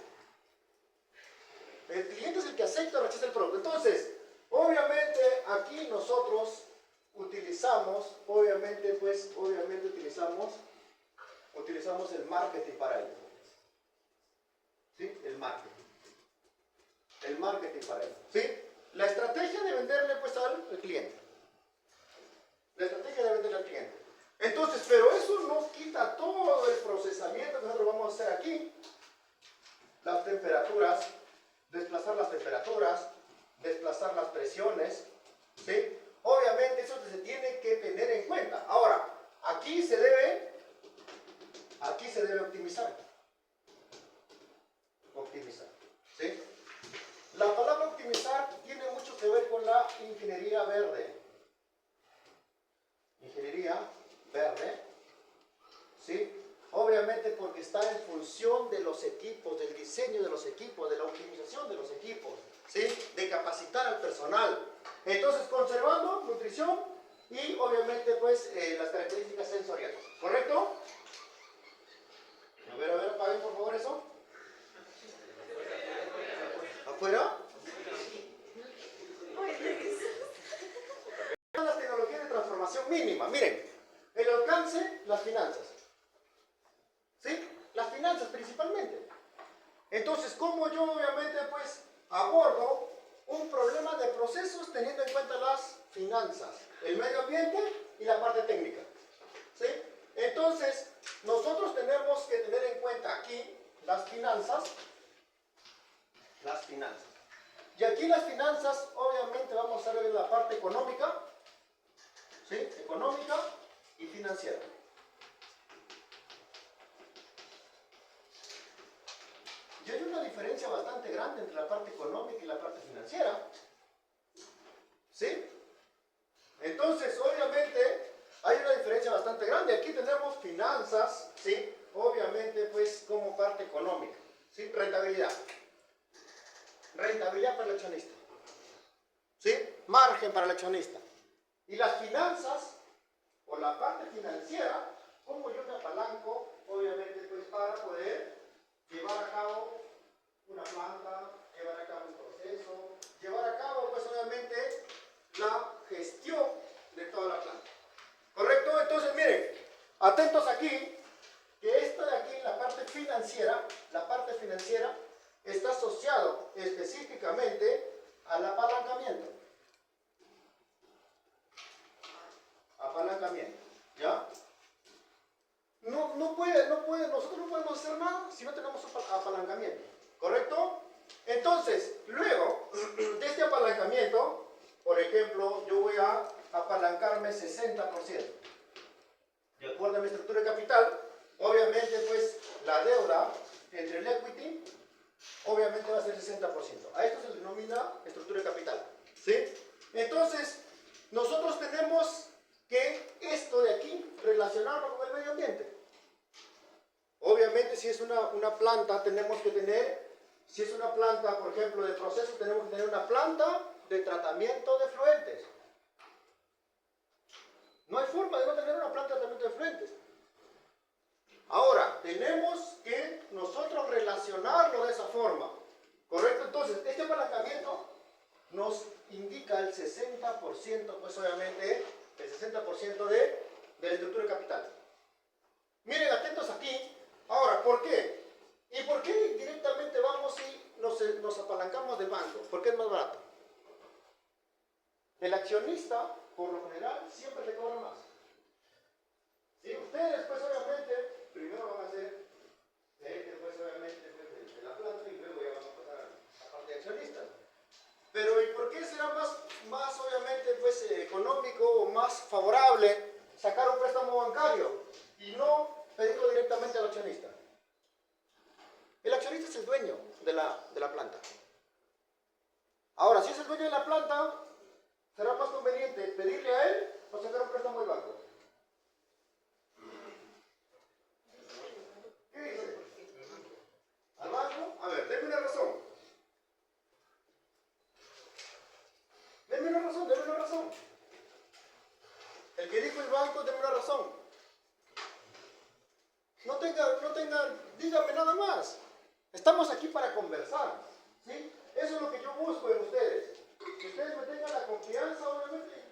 El cliente es el que acepta o rechaza el producto. Entonces, obviamente aquí nosotros utilizamos, utilizamos el marketing para ello. ¿Sí? El marketing. El marketing para ello. ¿Sí? La estrategia de venderle pues al cliente. La estrategia de venderle al cliente. Entonces, pero eso no quita todo el procesamiento que nosotros vamos a hacer aquí las temperaturas, desplazar las presiones, ¿sí? Obviamente eso se tiene que tener en cuenta. Ahora, aquí se debe optimizar. ¿Sí? La palabra optimizar tiene mucho que ver con la ingeniería verde. ¿Sí? Obviamente porque está en función de los equipos, del diseño de los equipos, de la optimización de los equipos, ¿sí? De capacitar al personal. Entonces, conservando nutrición y obviamente pues las características sensoriales. ¿Correcto? A ver, apaguen por favor eso. ¿Afuera? Las tecnologías de transformación mínima. Miren, el alcance, las finanzas. ¿Sí? Las finanzas principalmente. Entonces, ¿cómo yo obviamente pues abordo un problema de procesos teniendo en cuenta las finanzas, el medio ambiente y la parte técnica? ¿Sí? Entonces, nosotros tenemos que tener en cuenta aquí las finanzas. Y aquí las finanzas, obviamente vamos a ver la parte económica, ¿sí? Económica y financiera. Y hay una diferencia bastante grande entre la parte económica y la parte financiera. ¿Sí? Entonces, obviamente, hay una diferencia bastante grande. Aquí tenemos finanzas, ¿sí? Obviamente, pues, como parte económica. ¿Sí? Rentabilidad. Rentabilidad para el accionista. ¿Sí? Margen para el accionista. Y las finanzas, o la parte financiera, cómo yo me apalanco, obviamente, pues, para poder llevar a cabo una planta, llevar a cabo un proceso, llevar a cabo, pues, obviamente, la gestión de toda la planta. ¿Correcto? Entonces, miren, atentos aquí, que esto de aquí, la parte financiera, está asociado específicamente al apalancamiento. ¿Ya? Nosotros no podemos hacer nada si no tenemos apalancamiento. ¿Correcto? Entonces, luego de este apalancamiento, por ejemplo, yo voy a apalancarme 60%. De acuerdo a mi estructura de capital, obviamente, pues, la deuda entre el equity, obviamente va a ser 60%. A esto se le denomina estructura de capital. ¿Sí? Entonces, nosotros tenemos que esto de aquí relacionarlo con el medio ambiente. Obviamente, si es una planta, tenemos que tener, si es una planta, por ejemplo, de proceso, tenemos que tener una planta de tratamiento de efluentes. No hay forma de no tener una planta de tratamiento de efluentes. Ahora, tenemos que nosotros relacionarlo de esa forma. ¿Correcto? Entonces, este apalancamiento nos indica el 60%, pues obviamente, el 60% de la estructura de capital. Miren, atentos aquí. Ahora, ¿por qué? ¿Y por qué directamente vamos y nos apalancamos del banco? Porque es más barato. El accionista, por lo general, siempre le cobra más. Si ustedes, pues obviamente, primero van a hacer pues obviamente, pues, de la planta y luego ya van a pasar a la parte de accionistas. Pero ¿y por qué será más obviamente, pues, económico o más favorable sacar un préstamo bancario y no pedirlo directamente al accionista? El accionista es el dueño de la planta. Ahora, si es el dueño de la planta, será más conveniente pedirle a él o sacar un préstamo del banco. ¿Qué dice? ¿Al banco? A ver, denme una razón. Denme una razón. El que dijo el banco, denme una razón. No tenga, dígame nada más. Estamos aquí para conversar, ¿sí? Eso es lo que yo busco en ustedes. Que ustedes me tengan la confianza, obviamente,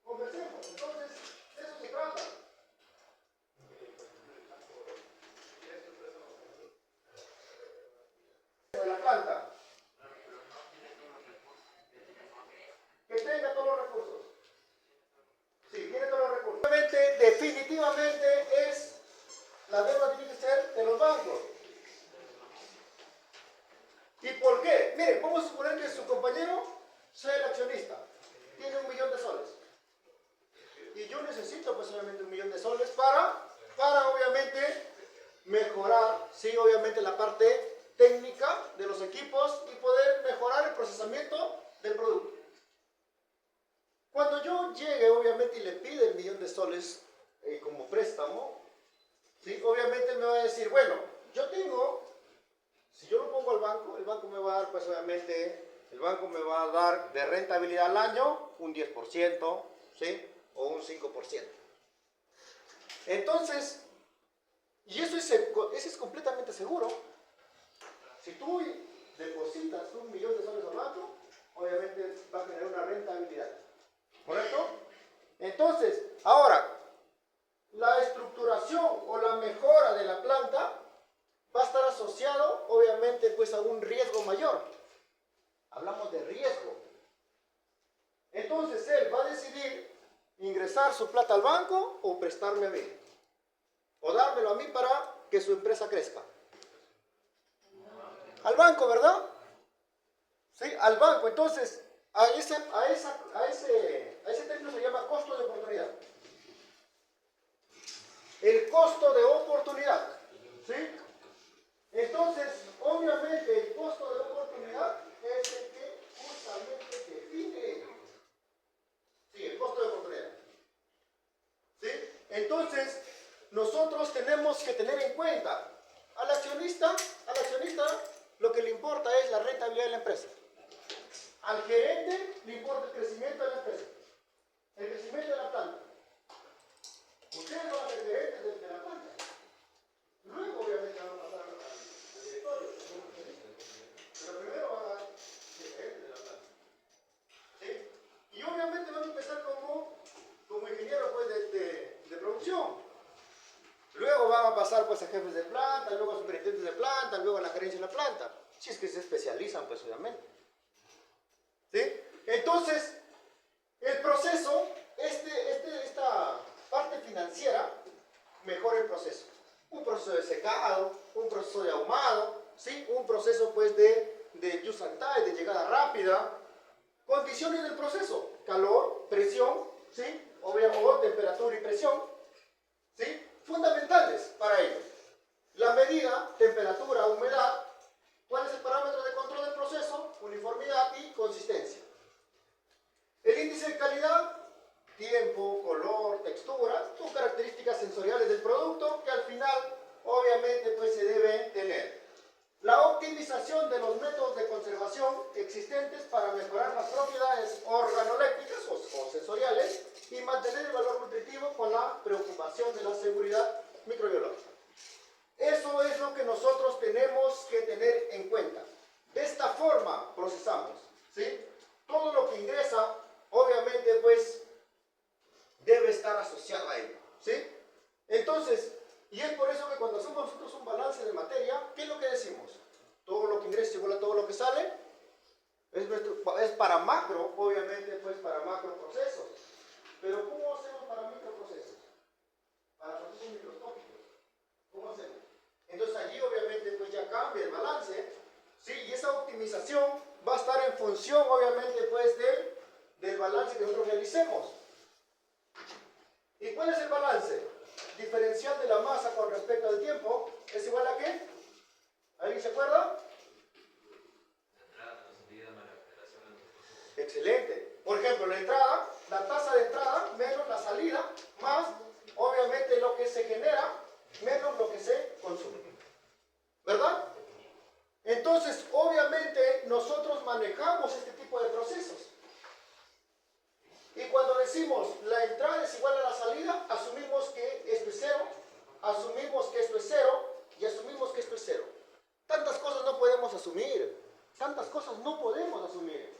conversemos. Entonces, de eso se trata. De la planta. Que tenga todos los recursos. Sí, tiene todos los recursos. Definitivamente es la deuda deuda tiene que ser de los bancos. ¿Y por qué? Mire, vamos a suponer que su compañero sea el accionista, tiene 1 millón de soles. Y yo necesito pues obviamente 1 millón de soles para obviamente mejorar, sí, obviamente la parte técnica de los equipos y poder mejorar el procesamiento del producto. Cuando yo llegue obviamente y le pide el 1 millón de soles como préstamo, ¿sí? Obviamente me va a decir, bueno, yo tengo, si yo lo pongo al banco, el banco me va a dar pues obviamente, el banco me va a dar de rentabilidad al año un 10%, ¿sí? O un 5%. Entonces, y eso es completamente seguro. Si tú depositas 1 millón de soles al banco, obviamente va a generar una rentabilidad. ¿Correcto? Entonces, ahora, la estructuración o la mejora de la planta va a estar asociado, obviamente, pues a un riesgo mayor. Hablamos de riesgo. Entonces, él va a decidir ingresar su plata al banco o prestarme a mí. O dármelo a mí para que su empresa crezca. Al banco, ¿verdad? Sí, al banco. Entonces, a ese término se llama costo de oportunidad. El costo de oportunidad. ¿Sí? Entonces, obviamente, el costo de oportunidad es el que justamente define. Sí, el costo de oportunidad. ¿Sí? Entonces, nosotros tenemos que tener en cuenta al accionista lo que le importa es la rentabilidad de la empresa. Al gerente le importa el crecimiento de la empresa, el crecimiento de la planta. Ustedes van a ser gerentes de la planta. Luego, obviamente, van a pasar al directorio. Pero primero van a ser gerentes de la planta. ¿Sí? Y obviamente van a empezar como ingeniero pues, de producción. Luego van a pasar pues, a jefes de planta, luego a superintendentes de planta, luego a la gerencia de la planta. Si es que se especializan, pues obviamente. ¿Sí? Entonces, el proceso, esta parte financiera, mejora el proceso. Un proceso de secado, un proceso de ahumado, ¿sí? Un proceso pues de use and tie, de llegada rápida. Condiciones del proceso, calor, presión, ¿sí? Obviamente temperatura y presión, ¿sí? Fundamentales para ello. La medida, temperatura, humedad. ¿Cuál es el parámetro de control del proceso? Uniformidad y consistencia. El índice de calidad, tiempo, color, textura, son características sensoriales del producto que al final, obviamente, pues se deben tener. La optimización de los métodos de conservación existentes para mejorar las propiedades organolépticas o sensoriales y mantener el valor nutritivo con la preocupación de la seguridad microbiológica. Eso es lo que nosotros tenemos que tener en cuenta. De esta forma procesamos, ¿sí? Todo lo que ingresa, obviamente, pues, debe estar asociado a ello, ¿sí? Entonces, y es por eso que cuando hacemos nosotros un balance de materia, ¿qué es lo que decimos? Todo lo que ingresa igual a todo lo que sale. Es para macro, obviamente, pues, para macro procesos. Pero ¿cómo hacemos para microprocesos? Para procesos microscópicos. ¿Cómo hacemos? Entonces allí obviamente pues ya cambia el balance, ¿sí? Y esa optimización va a estar en función obviamente pues del balance que nosotros realicemos. ¿Y cuál es el balance? Diferencial de la masa con respecto al tiempo es igual a ¿qué? ¿Alguien se acuerda? Excelente. Por ejemplo, la entrada, la tasa de entrada menos la salida, más obviamente lo que se genera menos lo que se consume. ¿Verdad? Entonces, obviamente, nosotros manejamos este tipo de procesos. Y cuando decimos la entrada es igual a la salida, asumimos que esto es cero, asumimos que esto es cero y asumimos que esto es cero. Tantas cosas no podemos asumir. Tantas cosas no podemos asumir.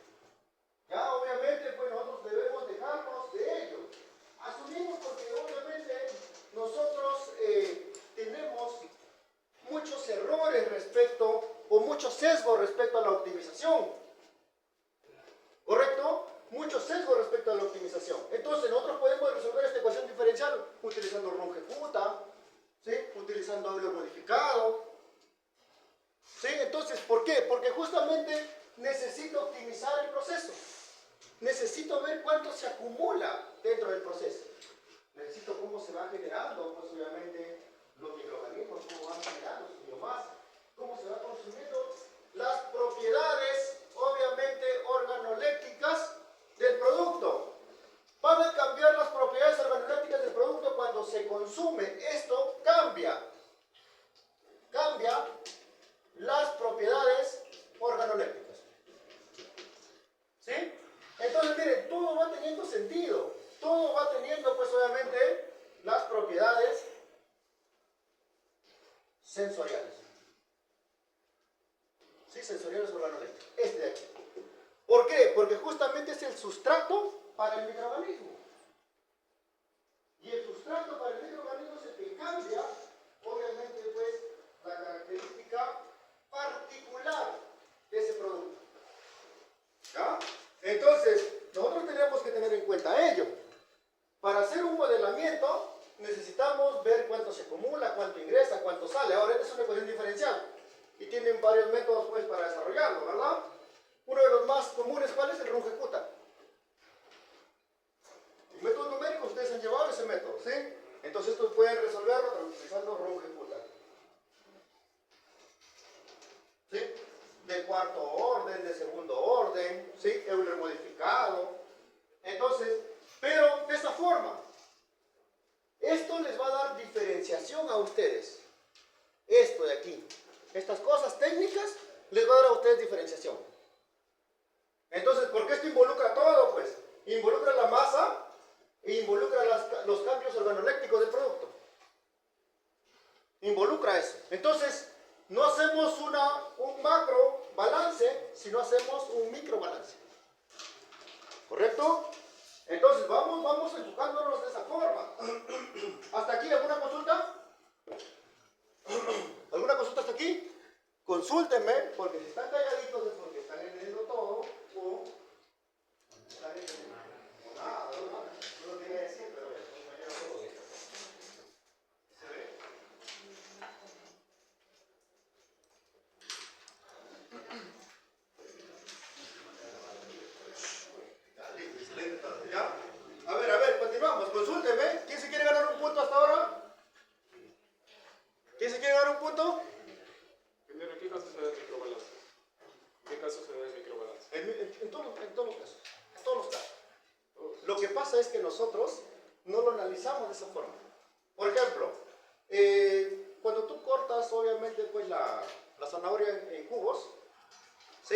Ya, obviamente, pues nosotros debemos dejarnos de ello. Asumimos porque, obviamente, nosotros tenemos muchos errores o muchos sesgos respecto a la optimización. ¿Correcto? Muchos sesgos respecto a la optimización. Entonces, nosotros podemos resolver esta ecuación diferencial utilizando RUN ejecuta, ¿sí? Utilizando Euler modificado. ¿Sí? Entonces, ¿por qué? Porque justamente necesito optimizar el proceso. Necesito ver cuánto se acumula dentro del proceso. Necesito cómo se va generando, pues obviamente, los microorganismos, cómo van generando su biomasa, cómo se va consumiendo las propiedades, obviamente, organolépticas del producto. Van a cambiar las propiedades organolépticas del producto cuando se consume. Esto cambia las propiedades organolépticas. ¿Sí? Entonces, miren, todo va teniendo sentido. Todo va teniendo, pues, obviamente, las propiedades sensoriales. ¿Sí? Sensoriales organolépticas. Este de aquí. ¿Por qué? Porque justamente es el sustrato para el microorganismo. Y el sustrato para el microorganismo es el que cambia, obviamente, pues, la característica particular de ese producto. ¿Ya? Entonces, nosotros tenemos que tener en cuenta ello. Para hacer un modelamiento, necesitamos ver cuánto se acumula, cuánto ingresa, cuánto sale. Ahora, esta es una ecuación diferencial. Y tienen varios métodos, pues, para desarrollarlo, ¿verdad? Uno de los más comunes, ¿cuál es? El Runge-Kutta. El método numérico, ustedes han llevado ese método, ¿sí? Entonces, esto pueden resolverlo utilizando Runge-Kutta. ¿Sí? De cuarto orden, de segundo orden, ¿sí? Euler modificado. Entonces, pero de esta forma, esto les va a dar diferenciación a ustedes. Esto de aquí, estas cosas técnicas, les va a dar a ustedes diferenciación. Entonces, ¿por qué esto involucra todo? Pues, involucra la masa e involucra los cambios organolépticos del producto. Involucra eso. Entonces, no hacemos un macro balance, sino hacemos un micro balance. ¿Correcto? Entonces, vamos enfocándonos de esa forma. ¿Hasta aquí alguna consulta? ¿Alguna consulta hasta aquí? Consúltenme, porque si están calladitos es porque están entendiendo todo o están entendiendo nada, no lo quería decir, pero ¿se ve? ¿Ya? A ver, continuamos, consúltenme. ¿Quién se quiere ganar un punto hasta ahora? ¿Quién se quiere ganar un punto? Primero, ¿en qué caso se da el microbalance? ¿En qué caso se da el microbalance? En todos los casos. En todos los casos. Lo que pasa es que nosotros no lo analizamos de esa forma. Por ejemplo, cuando tú cortas, obviamente, pues la zanahoria en cubos, ¿sí?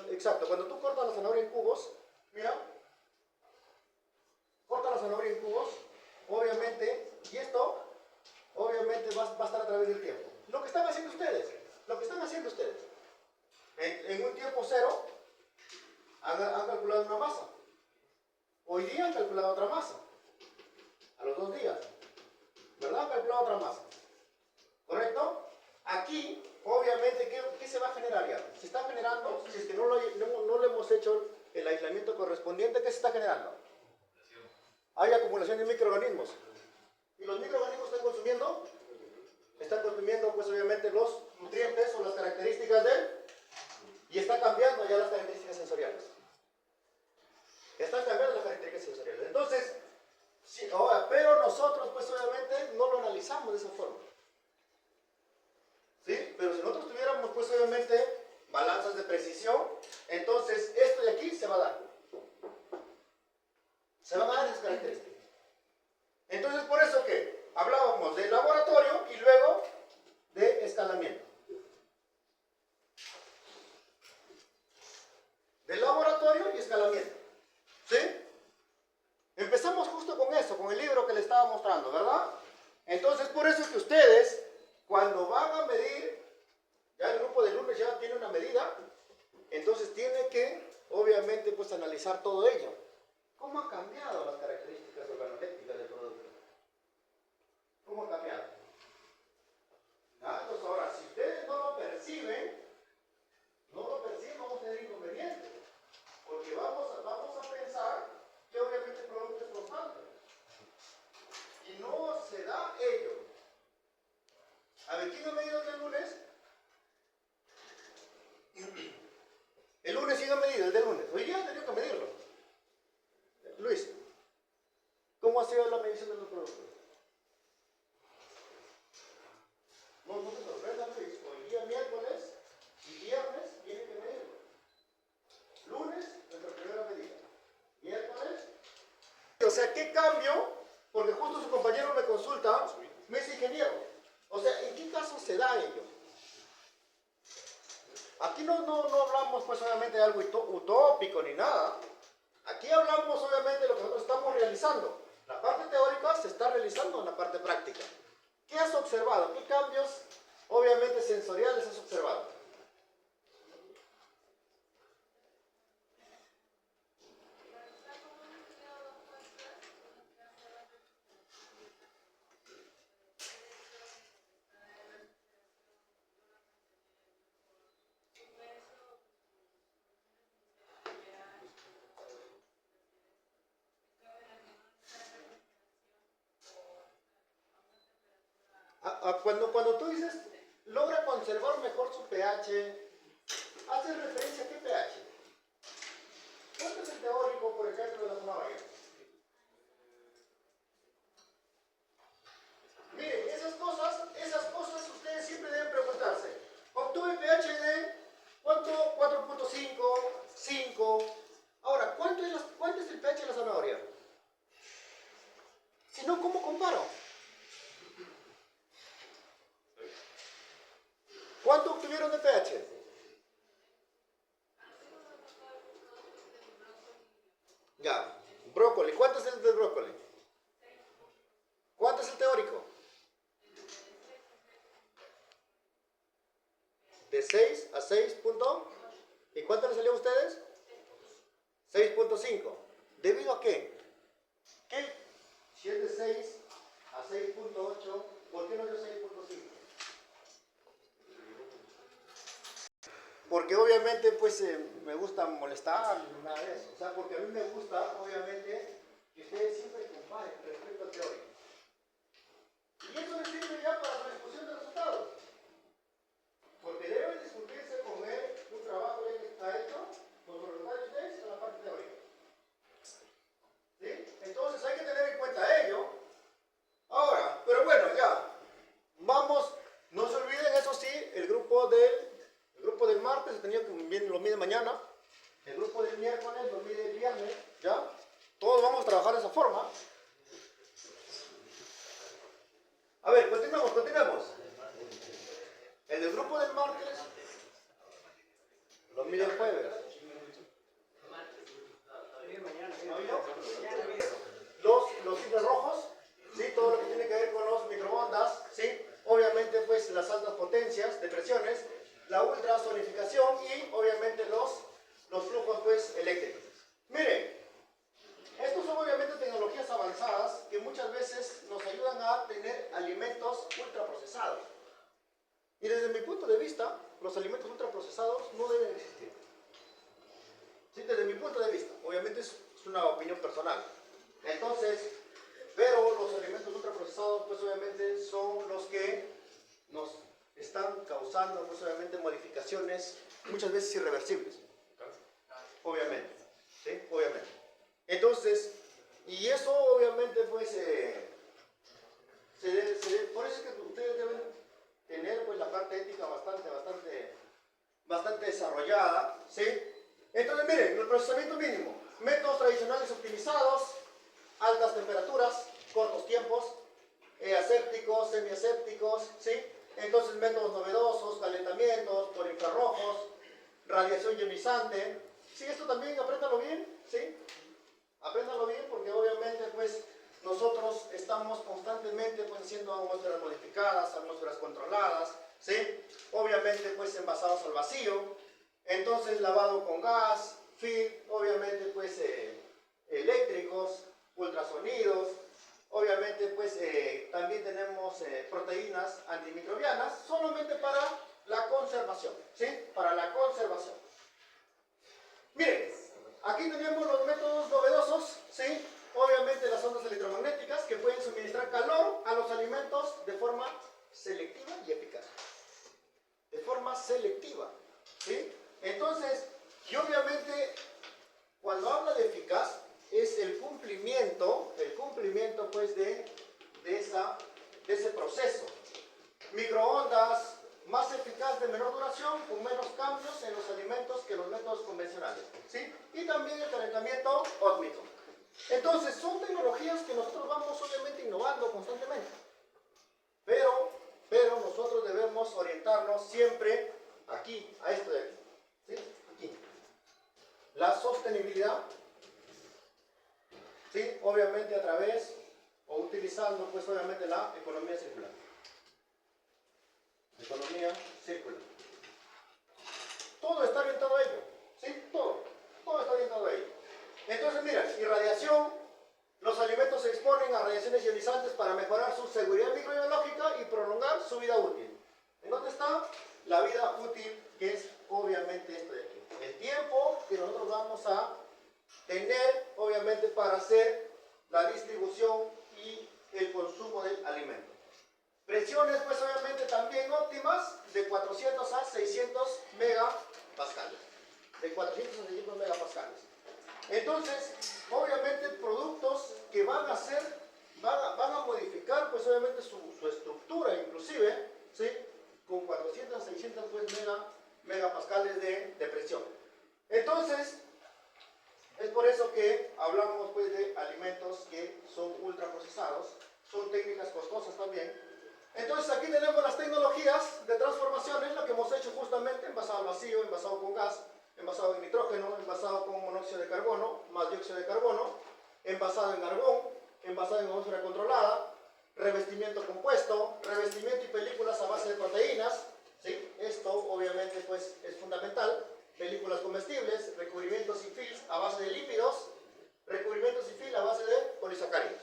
Exacto, cuando tú cortas la zanahoria en cubos, mira, corta la zanahoria en cubos, obviamente, y esto, obviamente, va a estar a través del tiempo. Lo que están haciendo ustedes, en un tiempo cero, han calculado una masa. Hoy día han calculado otra masa. A los 2 días, ¿verdad? Han calculado otra masa. ¿Correcto? Aquí, obviamente, ¿qué se va a generar ya? Se está generando, si es que no le hemos hecho el aislamiento correspondiente, ¿qué se está generando? Hay acumulación de microorganismos. ¿Y los microorganismos están consumiendo? Están consumiendo, pues, obviamente, los nutrientes o las características de él. Y está cambiando ya las características sensoriales. Están cambiando las características sensoriales. Entonces, sí, ahora, pero nosotros, pues, obviamente, no lo analizamos de esa forma. ¿Sí? Pero si nosotros tuviéramos, pues, obviamente, balanzas de precisión, entonces esto de aquí se va a dar. Se van a dar esas características. Entonces, por eso que hablábamos de laboratorio y luego de escalamiento. De laboratorio y escalamiento. ¿Sí? Empezamos justo con eso, con el libro que les estaba mostrando, ¿verdad? Entonces, por eso es que ustedes, cuando van a medir, ya el grupo de lunes ya tiene una medida, entonces tiene que, obviamente, pues analizar todo ello. ¿Cómo han cambiado las características organolépticas del producto? ¿Cómo ha cambiado? Entonces, ahora, si ustedes no lo perciben, vamos a tener inconvenientes. Porque vamos a pensar que obviamente el producto es constante. Y no se da ello. A ver, ¿quién ha medido el lunes? El lunes, ¿quién ha medido? El del lunes. Hoy día he tenido que medirlo. Luis, ¿cómo ha sido la medición de los productos? No te sorprendas, Luis. Hoy día miércoles y viernes tiene que medirlo. Lunes, nuestra primera medida. Miércoles. O sea, ¿qué cambio? Porque justo su compañero me consulta, me dice ingeniero. O sea, ¿en qué caso se da ello? Aquí no hablamos pues obviamente de algo utópico ni nada. Aquí hablamos obviamente de lo que nosotros estamos realizando. La parte teórica se está realizando en la parte práctica. ¿Qué has observado? ¿Qué cambios obviamente sensoriales has observado? Cuando tú dices logra conservar mejor su pH, ¿haces referencia a qué pH? ¿Cuánto es el teórico, por ejemplo, de la zanahoria? Miren, esas cosas ustedes siempre deben preguntarse. Obtuve pH de ¿cuánto? 4.5, 5. Ahora, ¿cuánto es el pH de la zanahoria? Si no, ¿cómo comparo? ¿Cuánto obtuvieron de pH? Ya, brócoli. ¿Cuánto es el del brócoli? ¿Cuánto es el teórico? De 6 a 6 punto. ¿Y cuánto le salió a ustedes? 6.5. ¿Debido a qué? ¿Qué? Si es de 6 a 6.8, ¿por qué no dio 6.5? Porque obviamente pues me gusta molestar, nada de eso. O sea, porque a mí me gusta obviamente que ustedes siempre comparen respecto al teórico. Y eso les sirve ya para su discusión de resultados. Porque deben discutirse con él un trabajo ya que está hecho, con los resultados de ustedes en la parte teórica. ¿Sí? Entonces hay que tener en cuenta ello. Ahora, pero bueno, ya. Vamos, no se olviden, eso sí, el grupo del martes lo mide mañana, el grupo del miércoles lo mide el viernes, ¿ya? Todos vamos a trabajar de esa forma. A ver, continuemos. El del grupo del martes lo mide el jueves. Los infrarrojos, ¿sí? Todo lo que tiene que ver con los microondas, ¿sí? Obviamente pues las altas potencias de presiones, la ultrasonificación y obviamente los flujos pues eléctricos. Miren, estos son obviamente tecnologías avanzadas que muchas veces nos ayudan a tener alimentos ultraprocesados. Y desde mi punto de vista, los alimentos ultraprocesados no deben existir. Sí, desde mi punto de vista, obviamente es una opinión personal. Entonces, pero los alimentos ultraprocesados pues obviamente son los que nos están causando pues obviamente modificaciones muchas veces irreversibles. Obviamente, ¿sí? Obviamente. Entonces, y eso obviamente pues por eso es que ustedes deben tener pues la parte ética bastante desarrollada, ¿sí? Entonces miren, el procesamiento mínimo, métodos tradicionales optimizados, altas temperaturas, cortos tiempos, asépticos, semiasépticos, ¿sí? Entonces métodos novedosos, calentamientos por infrarrojos, radiación ionizante. Sí, esto también apréndalo bien, ¿sí? Apréndalo bien porque obviamente pues nosotros estamos constantemente pues haciendo atmósferas modificadas, atmósferas controladas, ¿sí? Obviamente pues envasados al vacío, entonces lavado con gas, film, obviamente pues eléctricos, ultrasonidos, obviamente pues también tenemos proteínas antimicrobianas solamente para la conservación, ¿sí? Para la conservación. Miren, aquí tenemos los métodos novedosos, ¿sí? Obviamente las ondas electromagnéticas que pueden suministrar calor a los alimentos de forma selectiva y eficaz. De forma selectiva. ¿Sí? Entonces, y obviamente, cuando habla de eficaz, es el cumplimiento pues de ese proceso. Microondas, más eficaz de menor duración, con menos cambios en los alimentos que los métodos convencionales. ¿Sí? Y también el calentamiento óptimo. Entonces, son tecnologías que nosotros vamos obviamente innovando constantemente. Pero nosotros debemos orientarnos siempre aquí, a esto de aquí. ¿Sí? Aquí. La sostenibilidad, ¿sí? Obviamente a través o utilizando pues obviamente la economía circular. Economía circular. Todo está orientado a ello. ¿Sí? Todo está orientado a ello. Entonces, mira, irradiación. Los alimentos se exponen a radiaciones ionizantes para mejorar su seguridad microbiológica y prolongar su vida útil. ¿En dónde está? La vida útil, que es obviamente esto de aquí. El tiempo que nosotros vamos a tener, obviamente, para hacer la distribución y el consumo del alimento. Presiones, pues obviamente también óptimas, de 400 a 600 megapascales. De 400 a 600 megapascales. Entonces, obviamente, productos que van a modificar, pues obviamente, su estructura, inclusive, ¿sí? Con 400 a 600 pues, megapascales de presión. Entonces, es por eso que hablamos pues, de alimentos que son ultraprocesados, son técnicas costosas también. Entonces, aquí tenemos las tecnologías de transformaciones, lo que hemos hecho justamente, envasado al vacío, envasado con gas, envasado en nitrógeno, envasado con monóxido de carbono, más dióxido de carbono, envasado en argón, envasado en atmósfera controlada, revestimiento compuesto, revestimiento y películas a base de proteínas, ¿sí? Esto obviamente pues es fundamental, películas comestibles, recubrimientos y fils a base de lípidos, recubrimientos y fil a base de polisacáridos.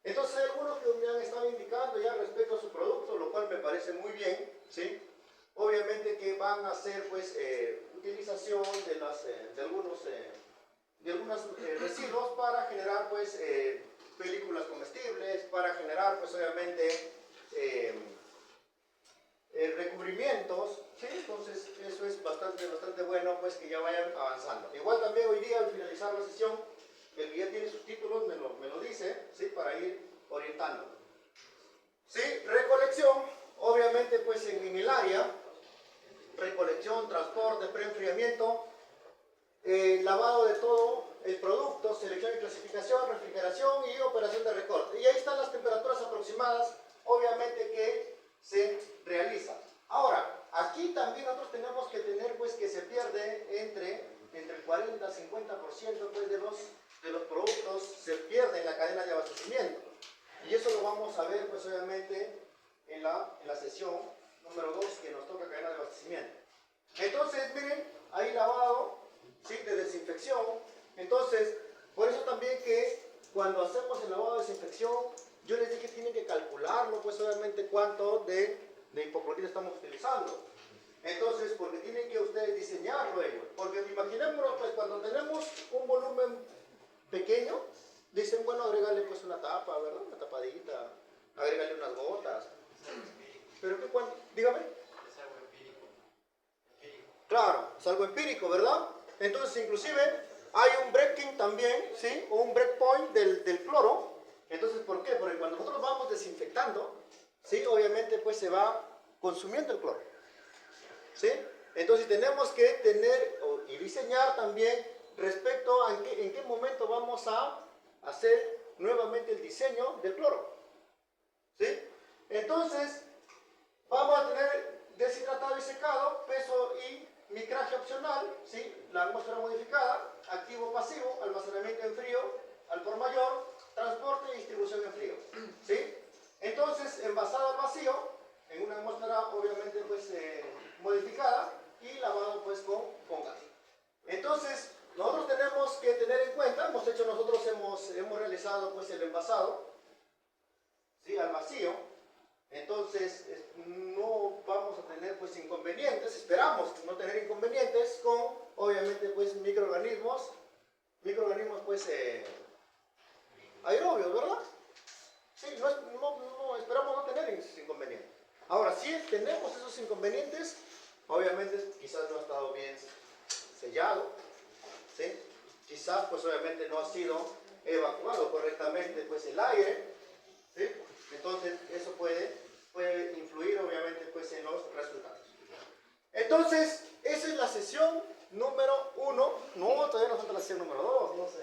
Entonces hay algunos que me han estado indicando ya respecto a su producto, lo cual me parece muy bien, ¿sí? Obviamente que van a hacer pues utilización de algunos residuos para generar pues películas comestibles, para generar pues obviamente recubrimientos, ¿sí? Entonces eso es bastante bueno pues que ya vayan avanzando. Igual también hoy día al finalizar la sesión, el que ya tiene sus títulos me lo dice, ¿sí? Para ir orientando. ¿Sí? Recolección, obviamente pues en el área, recolección, transporte, preenfriamiento, lavado de todo el producto, selección y clasificación, refrigeración y operación de recorte. Y ahí están las temperaturas aproximadas, obviamente que se realizan. Ahora, aquí también nosotros tenemos que tener pues que se pierde entre el 40 y 50% pues, de los productos se pierde en la cadena de abastecimiento. Y eso lo vamos a ver pues obviamente en la sesión número 2 que nos toca cadena de abastecimiento. Entonces, miren, hay lavado, ¿sí? De desinfección. Entonces, por eso también que cuando hacemos el lavado de desinfección, yo les dije que tienen que calcularlo, pues obviamente cuánto de hipoclorito estamos utilizando. Entonces, porque tienen que ustedes diseñarlo ellos. Porque imaginémonos, pues cuando tenemos un volumen pequeño, dicen, bueno, agrégale pues una tapa, ¿verdad? Una tapadita, agrégale unas gotas. ¿Pero qué cuánto? Dígame. Es algo empírico. Claro, es algo empírico, ¿verdad? Entonces, inclusive, hay un breaking también, ¿sí? O un breakpoint del cloro. Entonces, ¿por qué? Porque cuando nosotros vamos desinfectando, ¿sí? Obviamente, pues se va consumiendo el cloro, ¿sí? Entonces, tenemos que tener y diseñar también respecto a en qué momento vamos a hacer nuevamente el diseño del cloro, ¿sí? Entonces, vamos a tener deshidratado y secado, peso y micraje opcional, ¿sí? La atmósfera modificada, activo pasivo, almacenamiento en frío al por mayor, transporte y distribución en frío, ¿sí? Entonces, envasado al vacío, en una atmósfera obviamente pues modificada y lavado pues con gas. Entonces, nosotros tenemos que tener en cuenta, nosotros hemos realizado pues el envasado, ¿sí? Al vacío. Entonces, no vamos a tener pues inconvenientes, esperamos no tener inconvenientes con, obviamente, pues microorganismos pues aerobios, ¿verdad? Sí, esperamos no tener inconvenientes. Ahora, si tenemos esos inconvenientes, obviamente quizás no ha estado bien sellado, ¿sí? Quizás pues obviamente no ha sido evacuado correctamente pues el aire, ¿sí? Entonces eso puede influir obviamente pues en los resultados. Entonces, esa es la sesión número 1. No, todavía nos falta la sesión número 2.